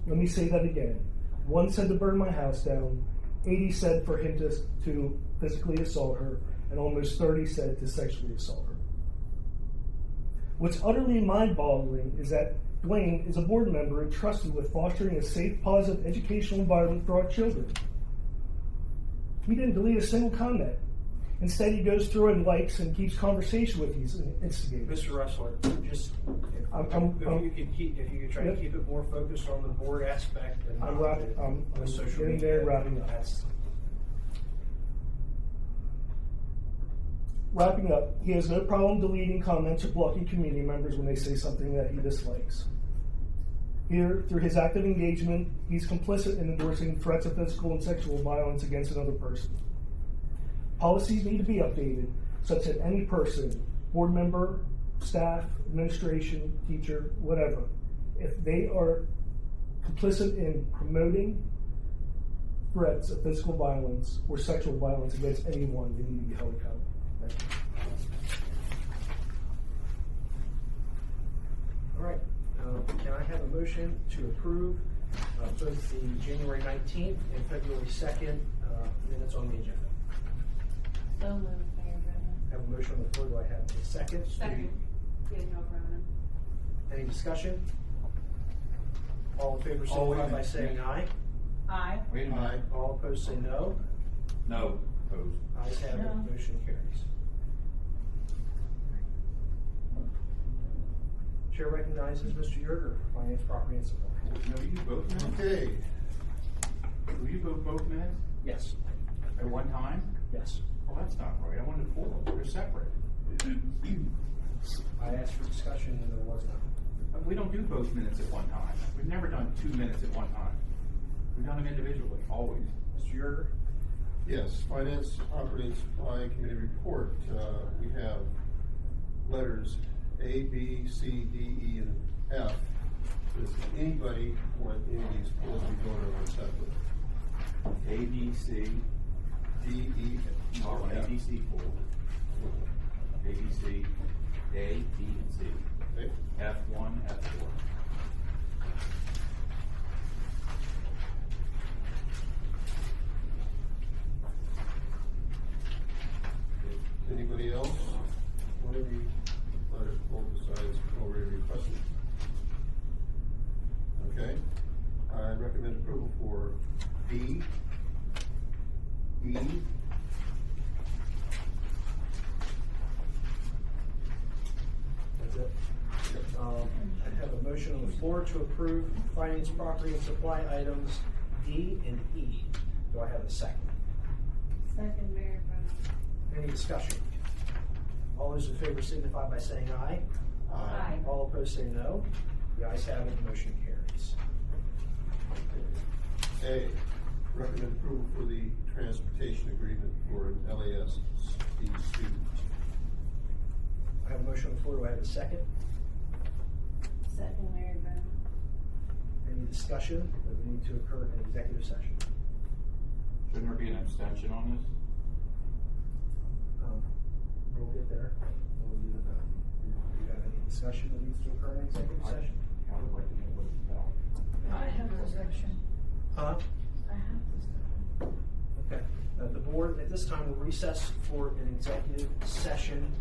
Let me say that again. One said to burn my house down, 80 said for him to physically assault her, and almost 30 said to sexually assault her. What's utterly mind-boggling is that Dwayne is a board member entrusted with fostering a safe, positive educational environment for our children. He didn't delete a single comment. Instead, he goes through and likes and keeps conversation with these instigators. Mr. Wrestler, just if you could try to keep it more focused on the board aspect and I'm social getting media. there, wrapping up. Wrapping up, he has no problem deleting comments or blocking community members when they say something that he dislikes. Here, through his active engagement, he's complicit in endorsing threats of physical and sexual violence against another person. Policies need to be updated such that any person, board member, staff, administration, teacher, whatever, if they are complicit in promoting threats of physical violence or sexual violence against anyone, they need to be held accountable. Thank you. All right. Can I have a motion to approve both the January 19th and February 2nd minutes on the agenda? So moved, Mayor Brennan. Have a motion on the floor. Do I have a second? Second. Daniel Brennan. Any discussion? All in favor signify by saying aye. Aye. Wait a minute. All opposed say no. No. Opposed. Ayes have it. Motion carries. Chair recognizes Mr. Yerger for Finance, Property, and Supply. No, you both minutes? Okay. Will you vote both minutes Yes. at one time? Yes. Well, that's not right. I wanted 4. They're separate. I asked for discussion and there was none. We don't do both minutes at one time. We've never done 2 minutes at one time. We've done them individually, always. Mr. Yerger? Yes, Finance, Operating Supply Committee report. We have letters A, B, C, D, E, and F. Does anybody want any of these polls to be voted on separately? A, B, C, D, E, no, and A, F. B, C, 4. A, B, C, A, B, and C. Okay. F1, F4. Anybody else want any letters pulled besides already requested? Okay. I recommend approval for B, E, That's it. I have a motion on the Board to approve finance, property, and supply items D and E. Do I have a second? Second, Mayor Brennan. Any discussion? All those in favor signify by saying aye. Aye. All opposed say no. The ayes have it, the motion carries. A, recommend approval for the transportation agreement for an LASD student. I have a motion on the floor. Do I have a second? Second, Mayor Brennan. Any discussion that would need to occur in executive session? Shouldn't there be an abstention on this? We'll get there. Do you have any discussion that needs to occur in executive session? I would like to know what it's about. I have a section. Huh? I have this. Okay. The board at this time will recess for an executive session.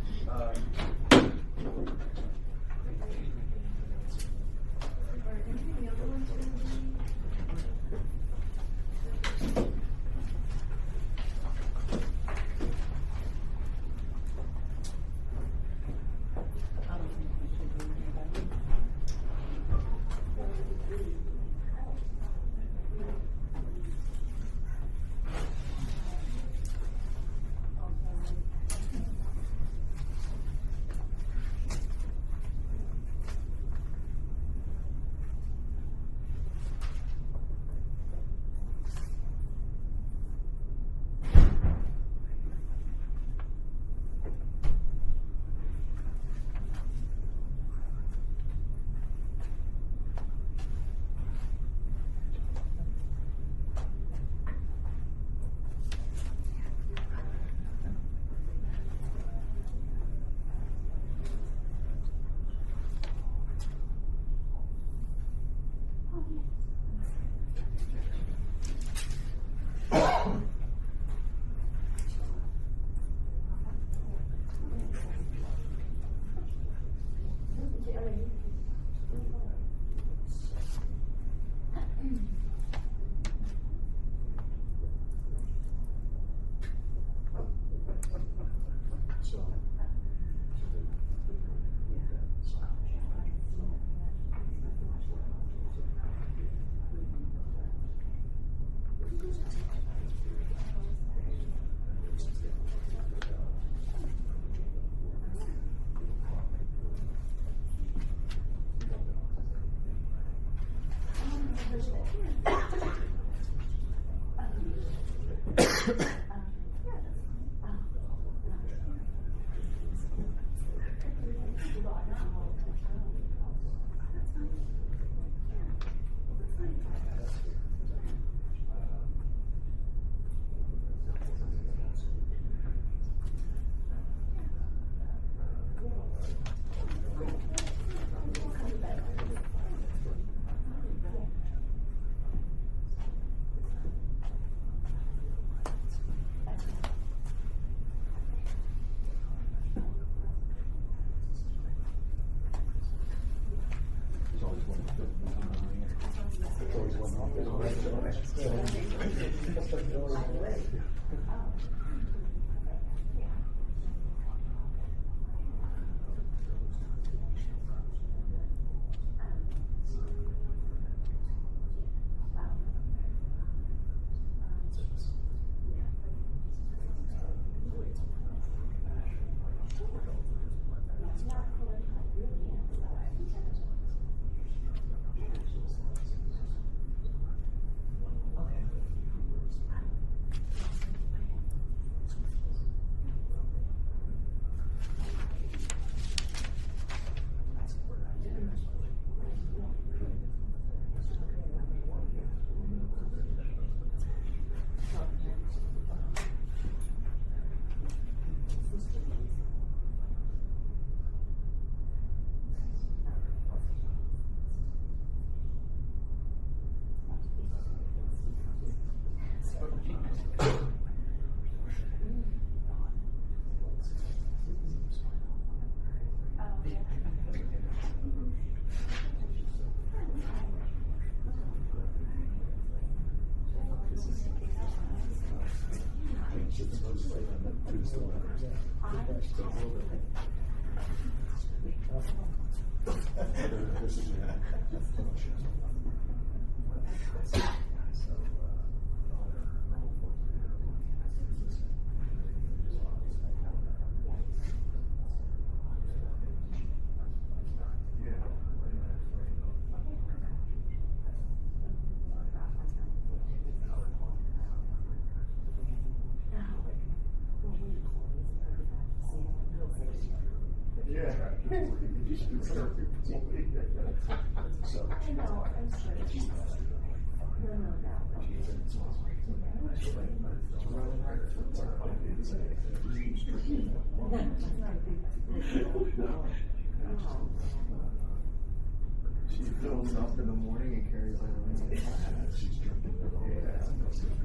She fills up in the morning and carries it around in class. She's drinking it all.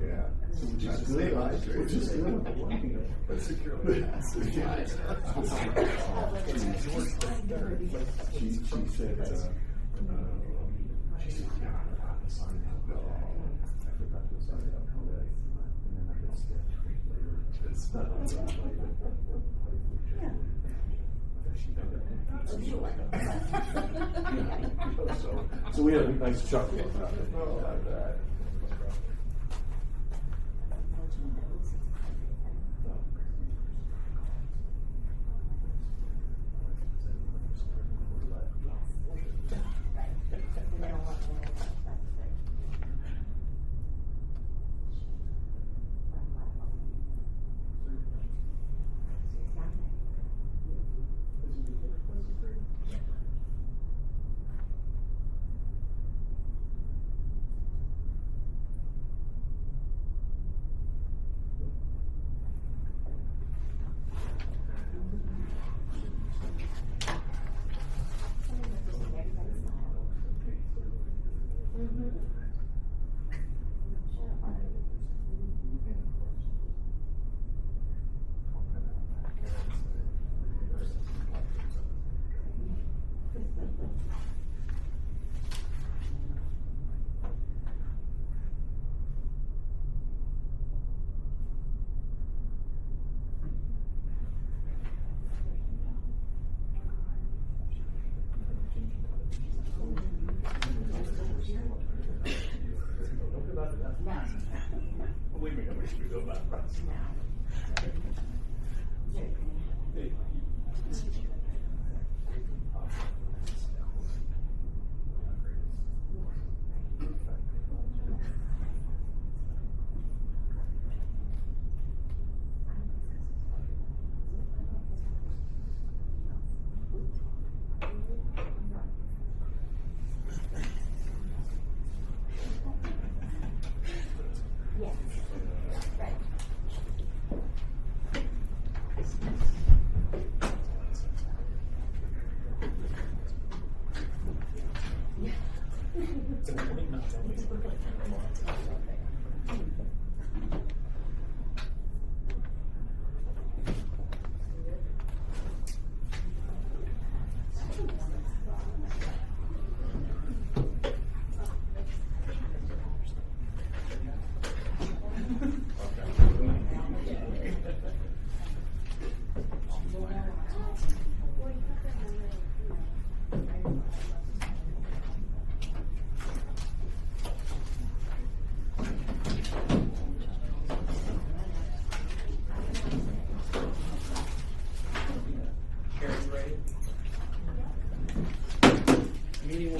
Yeah. So which is good. Which is good. But securely has to. She said, yeah, I forgot to sign up. I forgot to sign up today. And then I got sketched later. It's not so we had a nice chuckle about that. Believe me, I wish we go back.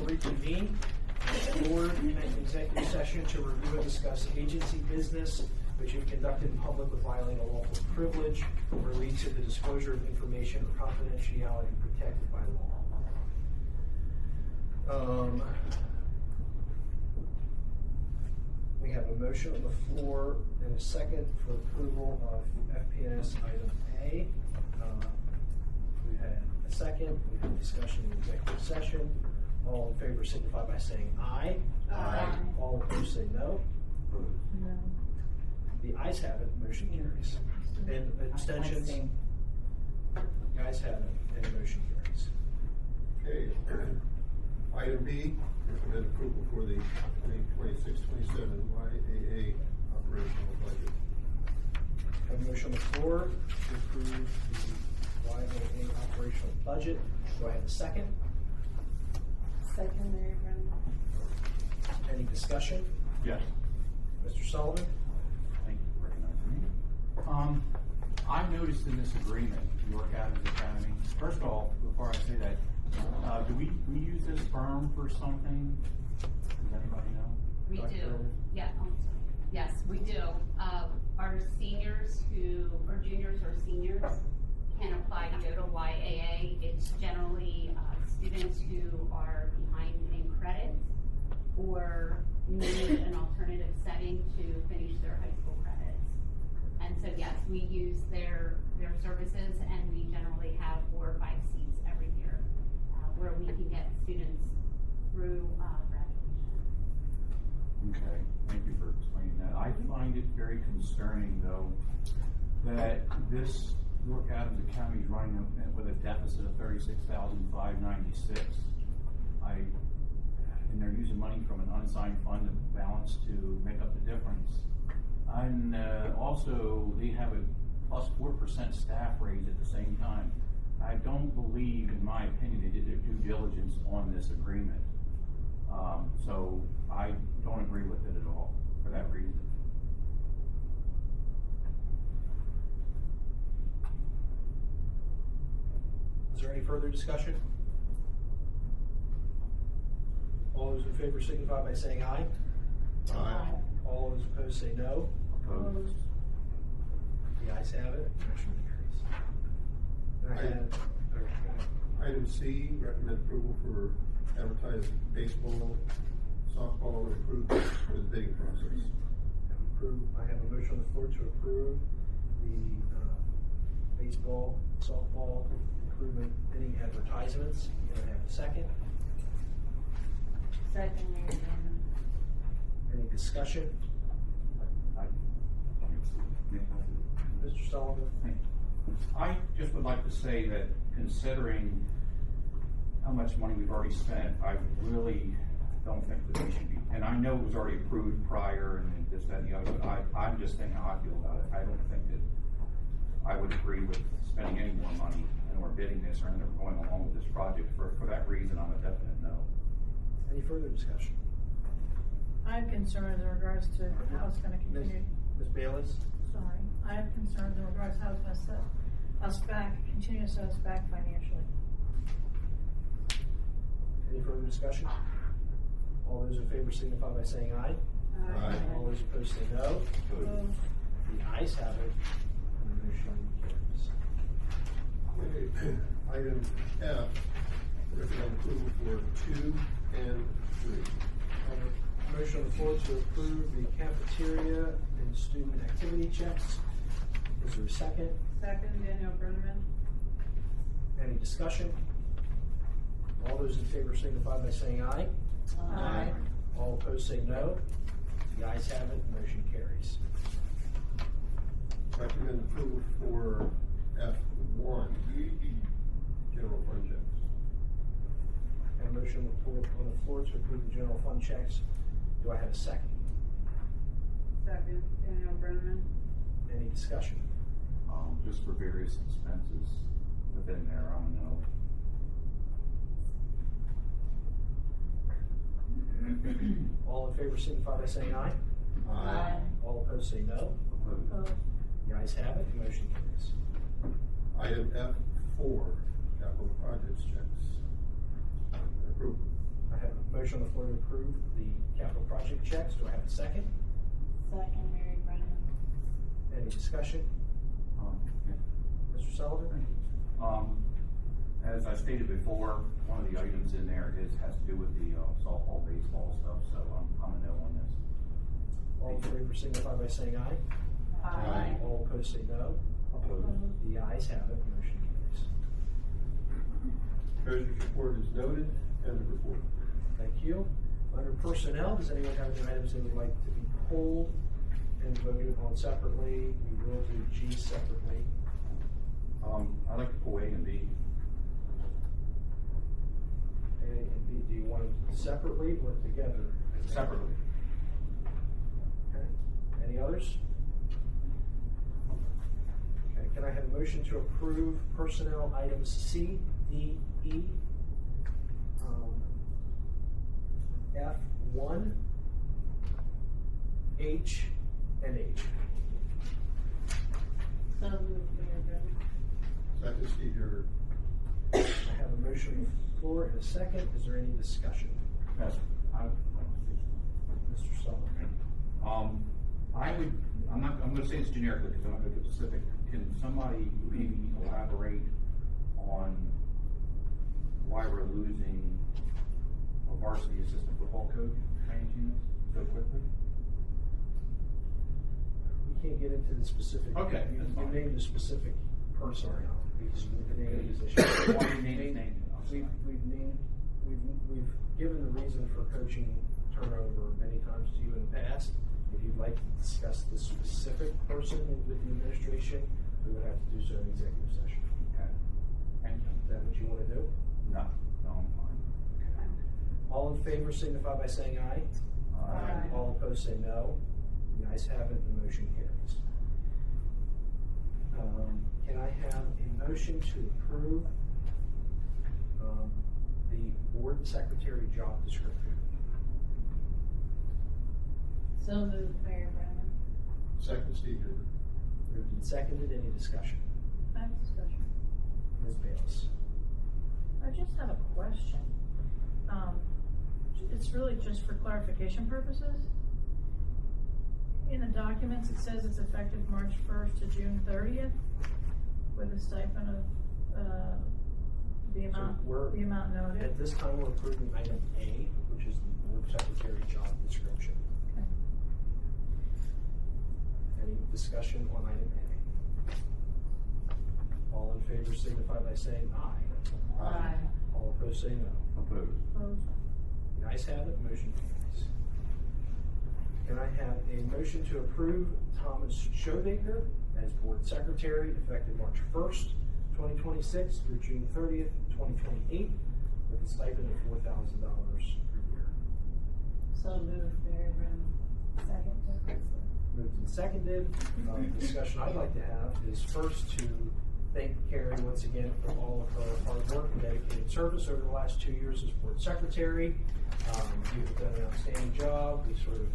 Reconvene. The board in an executive session to review and discuss agency business which if conducted in public would violate a lawful privilege or lead to the disclosure of information or confidentiality protected by law. We have a motion on the floor and a second for approval of FPNS item A. We had a second. We had discussion in executive session. All in favor signify by saying aye. Aye. All opposed say no. No. The ayes have it, motion carries. And abstentions? The ayes have it, and motion carries. Okay, item B, recommend approval for the 2026-27 YAA operational budget. Have a motion on the floor to approve the YAA operational budget. Do I have a second? Second, Mary Brennan. Any discussion? Yes. Mr. Sullivan? Thank you for recognizing me. I've noticed in this agreement, York Adams Academy, first of all, before I say that, do we use this firm for something? Does anybody know? We Dr. do, yeah, yes, we do. Our seniors or juniors or seniors can apply to go to YAA. It's generally students who are behind in credits or need an alternative setting to finish their high school credits. And so yes, we use their services, and we generally have 4 or 5 seats every year where we can get students through graduation. Okay, thank you for explaining that. I find it very concerning, though, that this York Adams Academy is running with a deficit of $36,596. And they're using money from an unassigned fund to balance to make up the difference. And also, they have a plus 4% staff raise at the same time. I don't believe, in my opinion, they did their due diligence on this agreement. So I don't agree with it at all for that reason. Is there any further discussion? All those in favor signify by saying aye. Aye. All those opposed say no. Opposed? The ayes have it. Motion carries. And I have, Item C, recommend approval for advertised baseball, softball improvements for the bidding process. I have a motion on the floor to approve the baseball, softball improvement bidding advertisements. Can I have a second? Second, Mary Brennan. Any discussion? Mr. Sullivan? I just would like to say that considering how much money we've already spent, I really don't think that we should be, and I know it was already approved prior and this, that, and the other, but I'm just saying how I feel about it. I don't think that I would agree with spending any more money and or bidding this or going along with this project. For that reason, I'm a definite no. Any further discussion? I have concerns in regards to how it's gonna continue. Ms. Bayless? Sorry, I have concerns in regards to how it's gonna set us back, continue to set us back financially. Any further discussion? All those in favor signify by saying aye. Aye. All those opposed say no. The ayes have it. And the motion carries. Okay. Item F, recommend approval for 2 and 3. I have a motion on the floor to approve the cafeteria and student activity checks. Is there a second? Second, Danielle Brennan. Any discussion? All those in favor signify by saying aye. Aye. All opposed say no. The ayes have it. The motion carries. Recommend approval for F1, general fund checks. And a motion on the floor to approve the general fund checks. Do I have a second? Second, Danielle Brennan. Any discussion? Just for various expenses within there, I don't know. All in favor signify by saying aye. Aye. All opposed say no. Opposed. The ayes have it. The motion carries. Item F4, capital projects checks. Approval. I have a motion on the floor to approve the capital project checks. Do I have a second? Second, Mary Brennan. Any discussion? Yeah. Mr. Sullivan? As I stated before, one of the items in there has to do with the softball, baseball stuff, so I'm a no on this. All in favor signify by saying aye. Aye. All opposed say no. Opposed? The ayes have it. The motion carries. Treasurer's report is noted. End of report. Thank you. Under personnel, does anyone have any items they would like to be pulled and voted on separately? We will do G separately. I'd like to pull A and B. A and B, do you want them separately or together? Separately. Okay. Any others? Okay, can I have a motion to approve personnel items C, D, E, F, 1, H, and H. So moved, Mayor Brennan. Second, Steve Yurger. I have a motion on the floor and a second. Is there any discussion? Yes, Mr. Sullivan. I'm gonna say this generically because I'm not gonna get specific. Can somebody maybe elaborate on why we're losing a varsity assistant football coach training units so quickly? We can't get into the specific. Okay, You that's fine. named a specific person because we've named a position. Why do you name his name? I'm sorry. We've given the reason for coaching turnover many times to you in the past. If you'd like to discuss the specific person with the administration, we would have to do so in executive session. Okay. Thank you. Is that what you want to do? No, I'm fine. Okay. All in favor signify by saying aye. Aye. All opposed say no. The ayes have it, the motion carries. Can I have a motion to approve the board secretary job description? So moved, Mayor Brennan. Second, Steve Yurger. Moved and seconded. Any discussion? I have discussion. Ms. Bayless. I just have a question. It's really just for clarification purposes. In the documents, it says it's effective March 1st to June 30th with a stipend of the amount noted. At this time, we're approving item A, which is the board secretary job description. Okay. Any discussion on item A? All in favor signify by saying aye. Aye. All opposed say no. Opposed. Opposed. The ayes have it, motion carries. Can I have a motion to approve Thomas Schovaker as board secretary effective March 1st, 2026 through June 30th, 2028 with a stipend of $4,000 per year? So moved, Mayor Brennan. Second. Moved and seconded. Discussion I'd like to have is first to thank Carrie once again for all of her hard work and dedicated service over the last 2 years as board secretary. You've done an outstanding job. We sort of,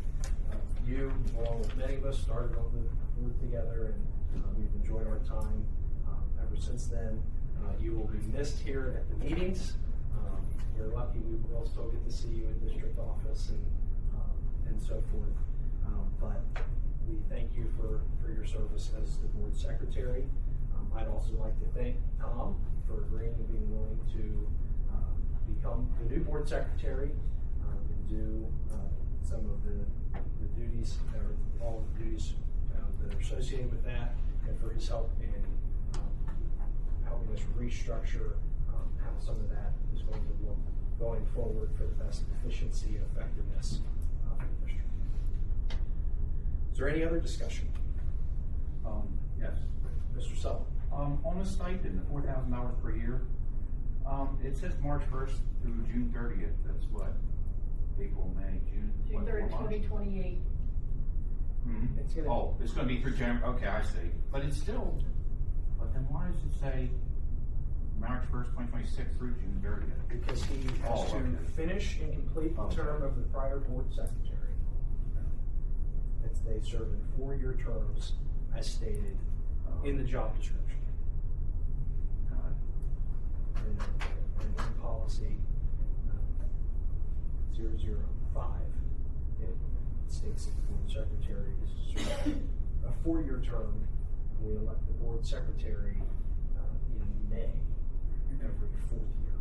you, along with many of us, started on the board together, and we've enjoyed our time ever since then. You will be missed here at the meetings. We're lucky we will still get to see you in district office and so forth. But we thank you for your service as the board secretary. I'd also like to thank Tom for agreeing and being willing to become the new board secretary and do some of the duties, or all of the duties that are associated with that, and for his help in helping us restructure how some of that is going to look going forward for the best efficiency and effectiveness of the district. Is there any other discussion? Yes. Mr. Sullivan. On the stipend, the $4,000 per year, it says March 1st through June 30th. That's what? April, May, June. June what, 3rd, 4 months? 2028. Mm-hmm. It's going to be through January. Okay, I see. But it's still. But then why does it say March 1st, 2026 through June 30th? Because he has to finish and complete the term of the prior board secretary. They serve in 4-year terms, as stated in the job description. And in policy 005, it states that the board secretary is serving a 4-year term. We elect the board secretary in May every 4th year.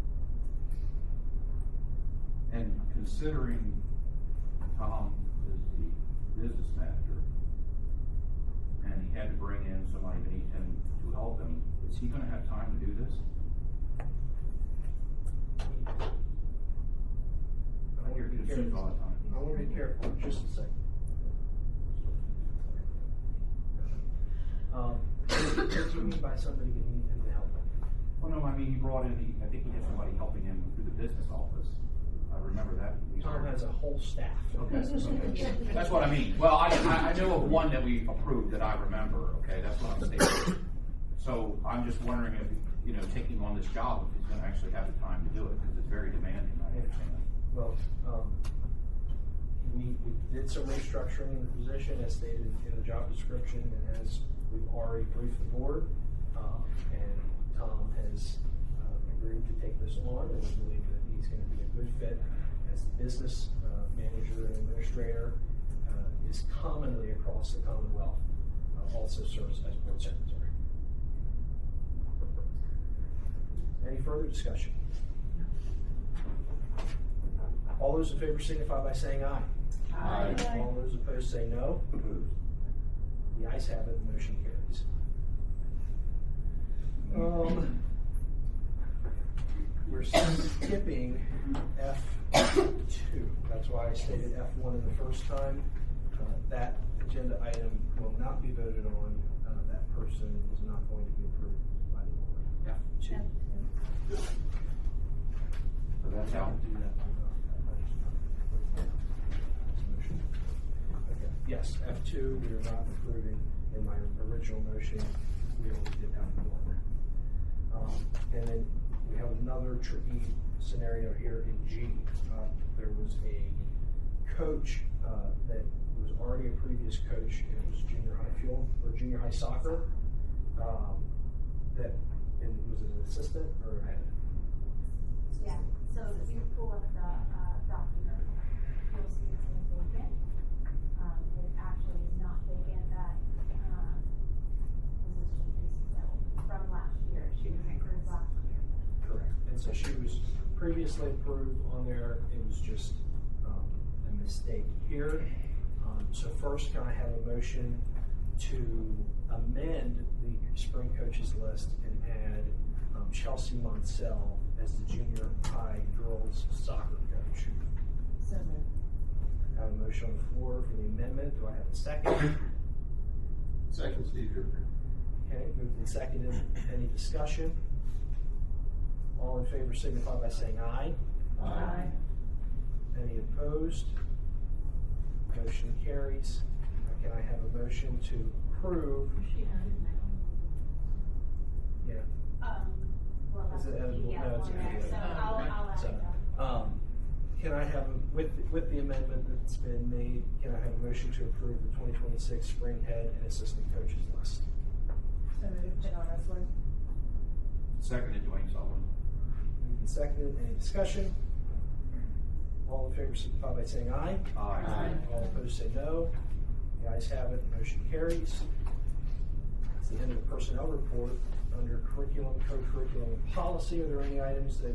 And considering Tom is the business manager, and he had to bring in somebody beneath him to help him, is he going to have time to do this? I hear concerns all the time. I want to be careful, just a second. What do you mean by somebody beneath him to help him? Well, no, I mean, he brought in, I think he had somebody helping him through the business office. I remember that. Tom has a whole staff. Okay. That's what I mean. Well, I know of one that we approved that I remember, okay, that's what I'm stating. So I'm just wondering if, taking on this job, if he's gonna actually have the time to do it, because it's very demanding, I understand. Well, we did some restructuring in the position as stated in the job description and as we've already briefed the board. And Tom has agreed to take this on, and we believe that he's going to be a good fit as the business manager and administrator is commonly across the Commonwealth, also serves as board secretary. Any further discussion? All those in favor signify by saying aye. Aye. All those opposed say no. The ayes have it, motion carries. We're skipping F2. That's why I stated F1 in the first time. That agenda item will not be voted on. That person is not going to be approved by the board. F2. So that's out. Do that. Okay. Yes, F2 we are not approving. In my original motion, we only did F1. And then we have another tricky scenario here in G. There was a coach that was already a previous coach, and it was junior high field or junior high soccer. That and was it an assistant or a head? Yeah, so if you pull up the document, you'll see it's vacant. It actually is not vacant. That position is filled from last year. She was approved last year. Correct. And so she was previously approved on there. It was just a mistake here. So first, can I have a motion to amend the spring coaches list and add Chelsea Monsell as the junior high girls soccer coach? So moved. I have a motion on the floor for the amendment. Do I have a second? Second, Steve Gerber. Okay, moved and seconded. Any discussion? All in favor signify by saying aye. Aye. Any opposed? Motion carries. Can I have a motion to approve? She added Yeah. Well, Is that's it edible? yeah, No, it's on there, edible. so I'll add So, it up. can I have, with the amendment that's been made, can I have a motion to approve the 2026 spring head and assistant coaches list? So moved. Janelle Ressler. Seconded, Dwayne Sullivan. Moved and seconded. Any discussion? All in favor signify by saying aye. Aye. All opposed say no. The ayes have it. Motion carries. It's the end of the personnel report. Under curriculum, co-curriculum, and policy, are there any items that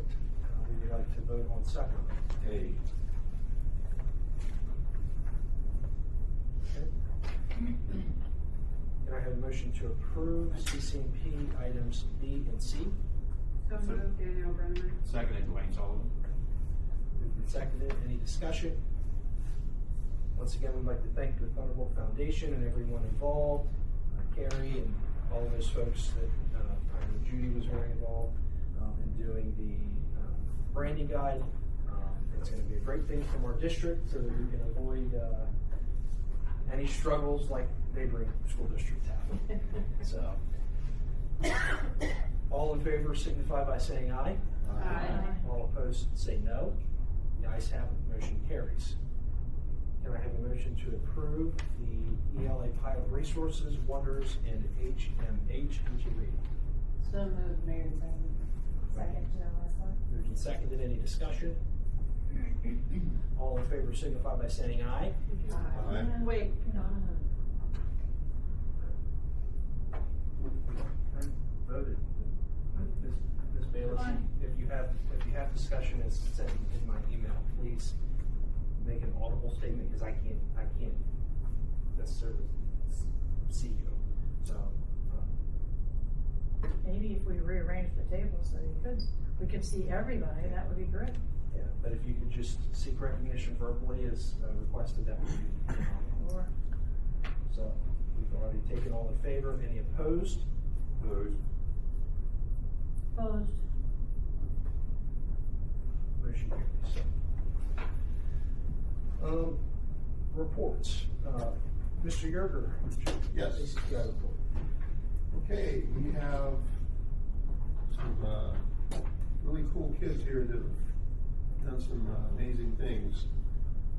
we would like to vote on separately? A. Okay. Can I have a motion to approve CCMP items B and C? So moved, Danielle Brennan. Seconded, Dwayne Sullivan. Moved and seconded. Any discussion? Once again, we'd like to thank the Thunderbolt Foundation and everyone involved, Carrie and all those folks that I know Judy was very involved in doing the branding guide. It's going to be a great thing from our district so that we can avoid any struggles like neighboring school districts have. So, all in favor signify by saying aye. Aye. All opposed say no. The ayes have it. Motion carries. Can I have a motion to approve the ELA pilot resources, Wonders, and HMH integrated? So moved, Mayor Zane. Second, Janelle Ressler. Moved and seconded. Any discussion? All in favor signify by saying aye. Aye. Wait, no. Voted. Ms. Bayless, if you have discussion as sent in my email, please make an audible statement because I can't necessarily see you. So Maybe if we rearrange the table so we could see everybody, that would be great. yeah, but if you could just seek recognition verbally as requested, that would be Or so. We've already taken all in favor. Any opposed? Opposed. opposed. Motion carries. Reports. Mr. Yerger. Yes. ACTI report. Okay, we have some really cool kids here that have done some amazing things.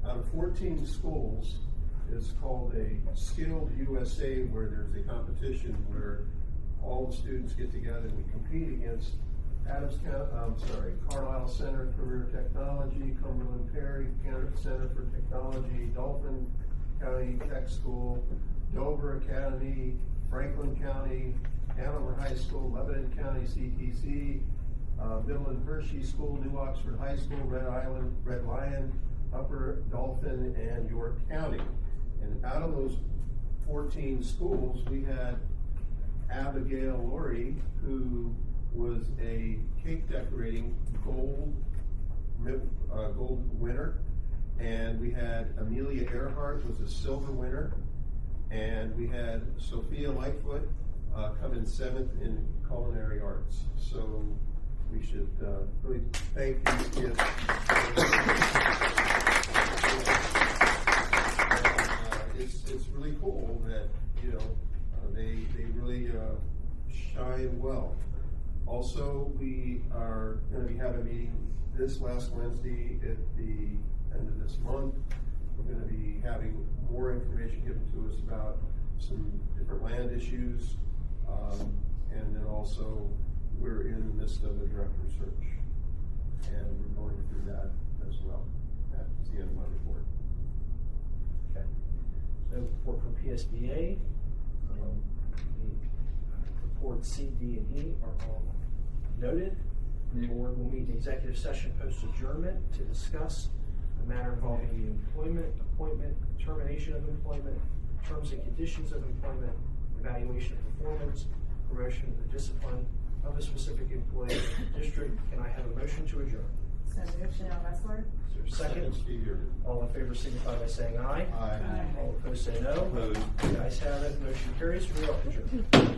Out of 14 schools, it's called a Skilled USA, where there's a competition where all the students get together and we compete against Carlisle Center for Career Technology, Cumberland Perry Center for Technology, Dauphin County Tech School, Dover Academy, Franklin County, Hanover High School, Lebanon County CTC, Midland Hershey School, New Oxford High School, Red Lion, Upper Dauphin, and York County. And out of those 14 schools, we had Abigail Laurie, who was a cake decorating gold winner, and we had Amelia Earhart was a silver winner, and we had Sophia Lightfoot come in 7th in culinary arts. So we should really thank these kids. It's really cool that they really shine well. Also, we are going to be having a meeting this last Wednesday at the end of this month. We're going to be having more information given to us about some different land issues, and then also we're in the midst of a director search, and we're going through that as well. That's the end of my report. Okay. So report from PSBA, the reports C, D, and E are all noted. The board will meet in executive session post adjournment to discuss a matter involving the employment, appointment, termination of employment, terms and conditions of employment, evaluation of performance, promotion or discipline of a specific employee in the district. Can I have a motion to adjourn? So moved, Chanel Westward. Is there a second? Steve Yearden. All in favor signify by saying aye. Aye. All opposed say no. Opposed. The ayes have it. Motion carries. We are adjourned.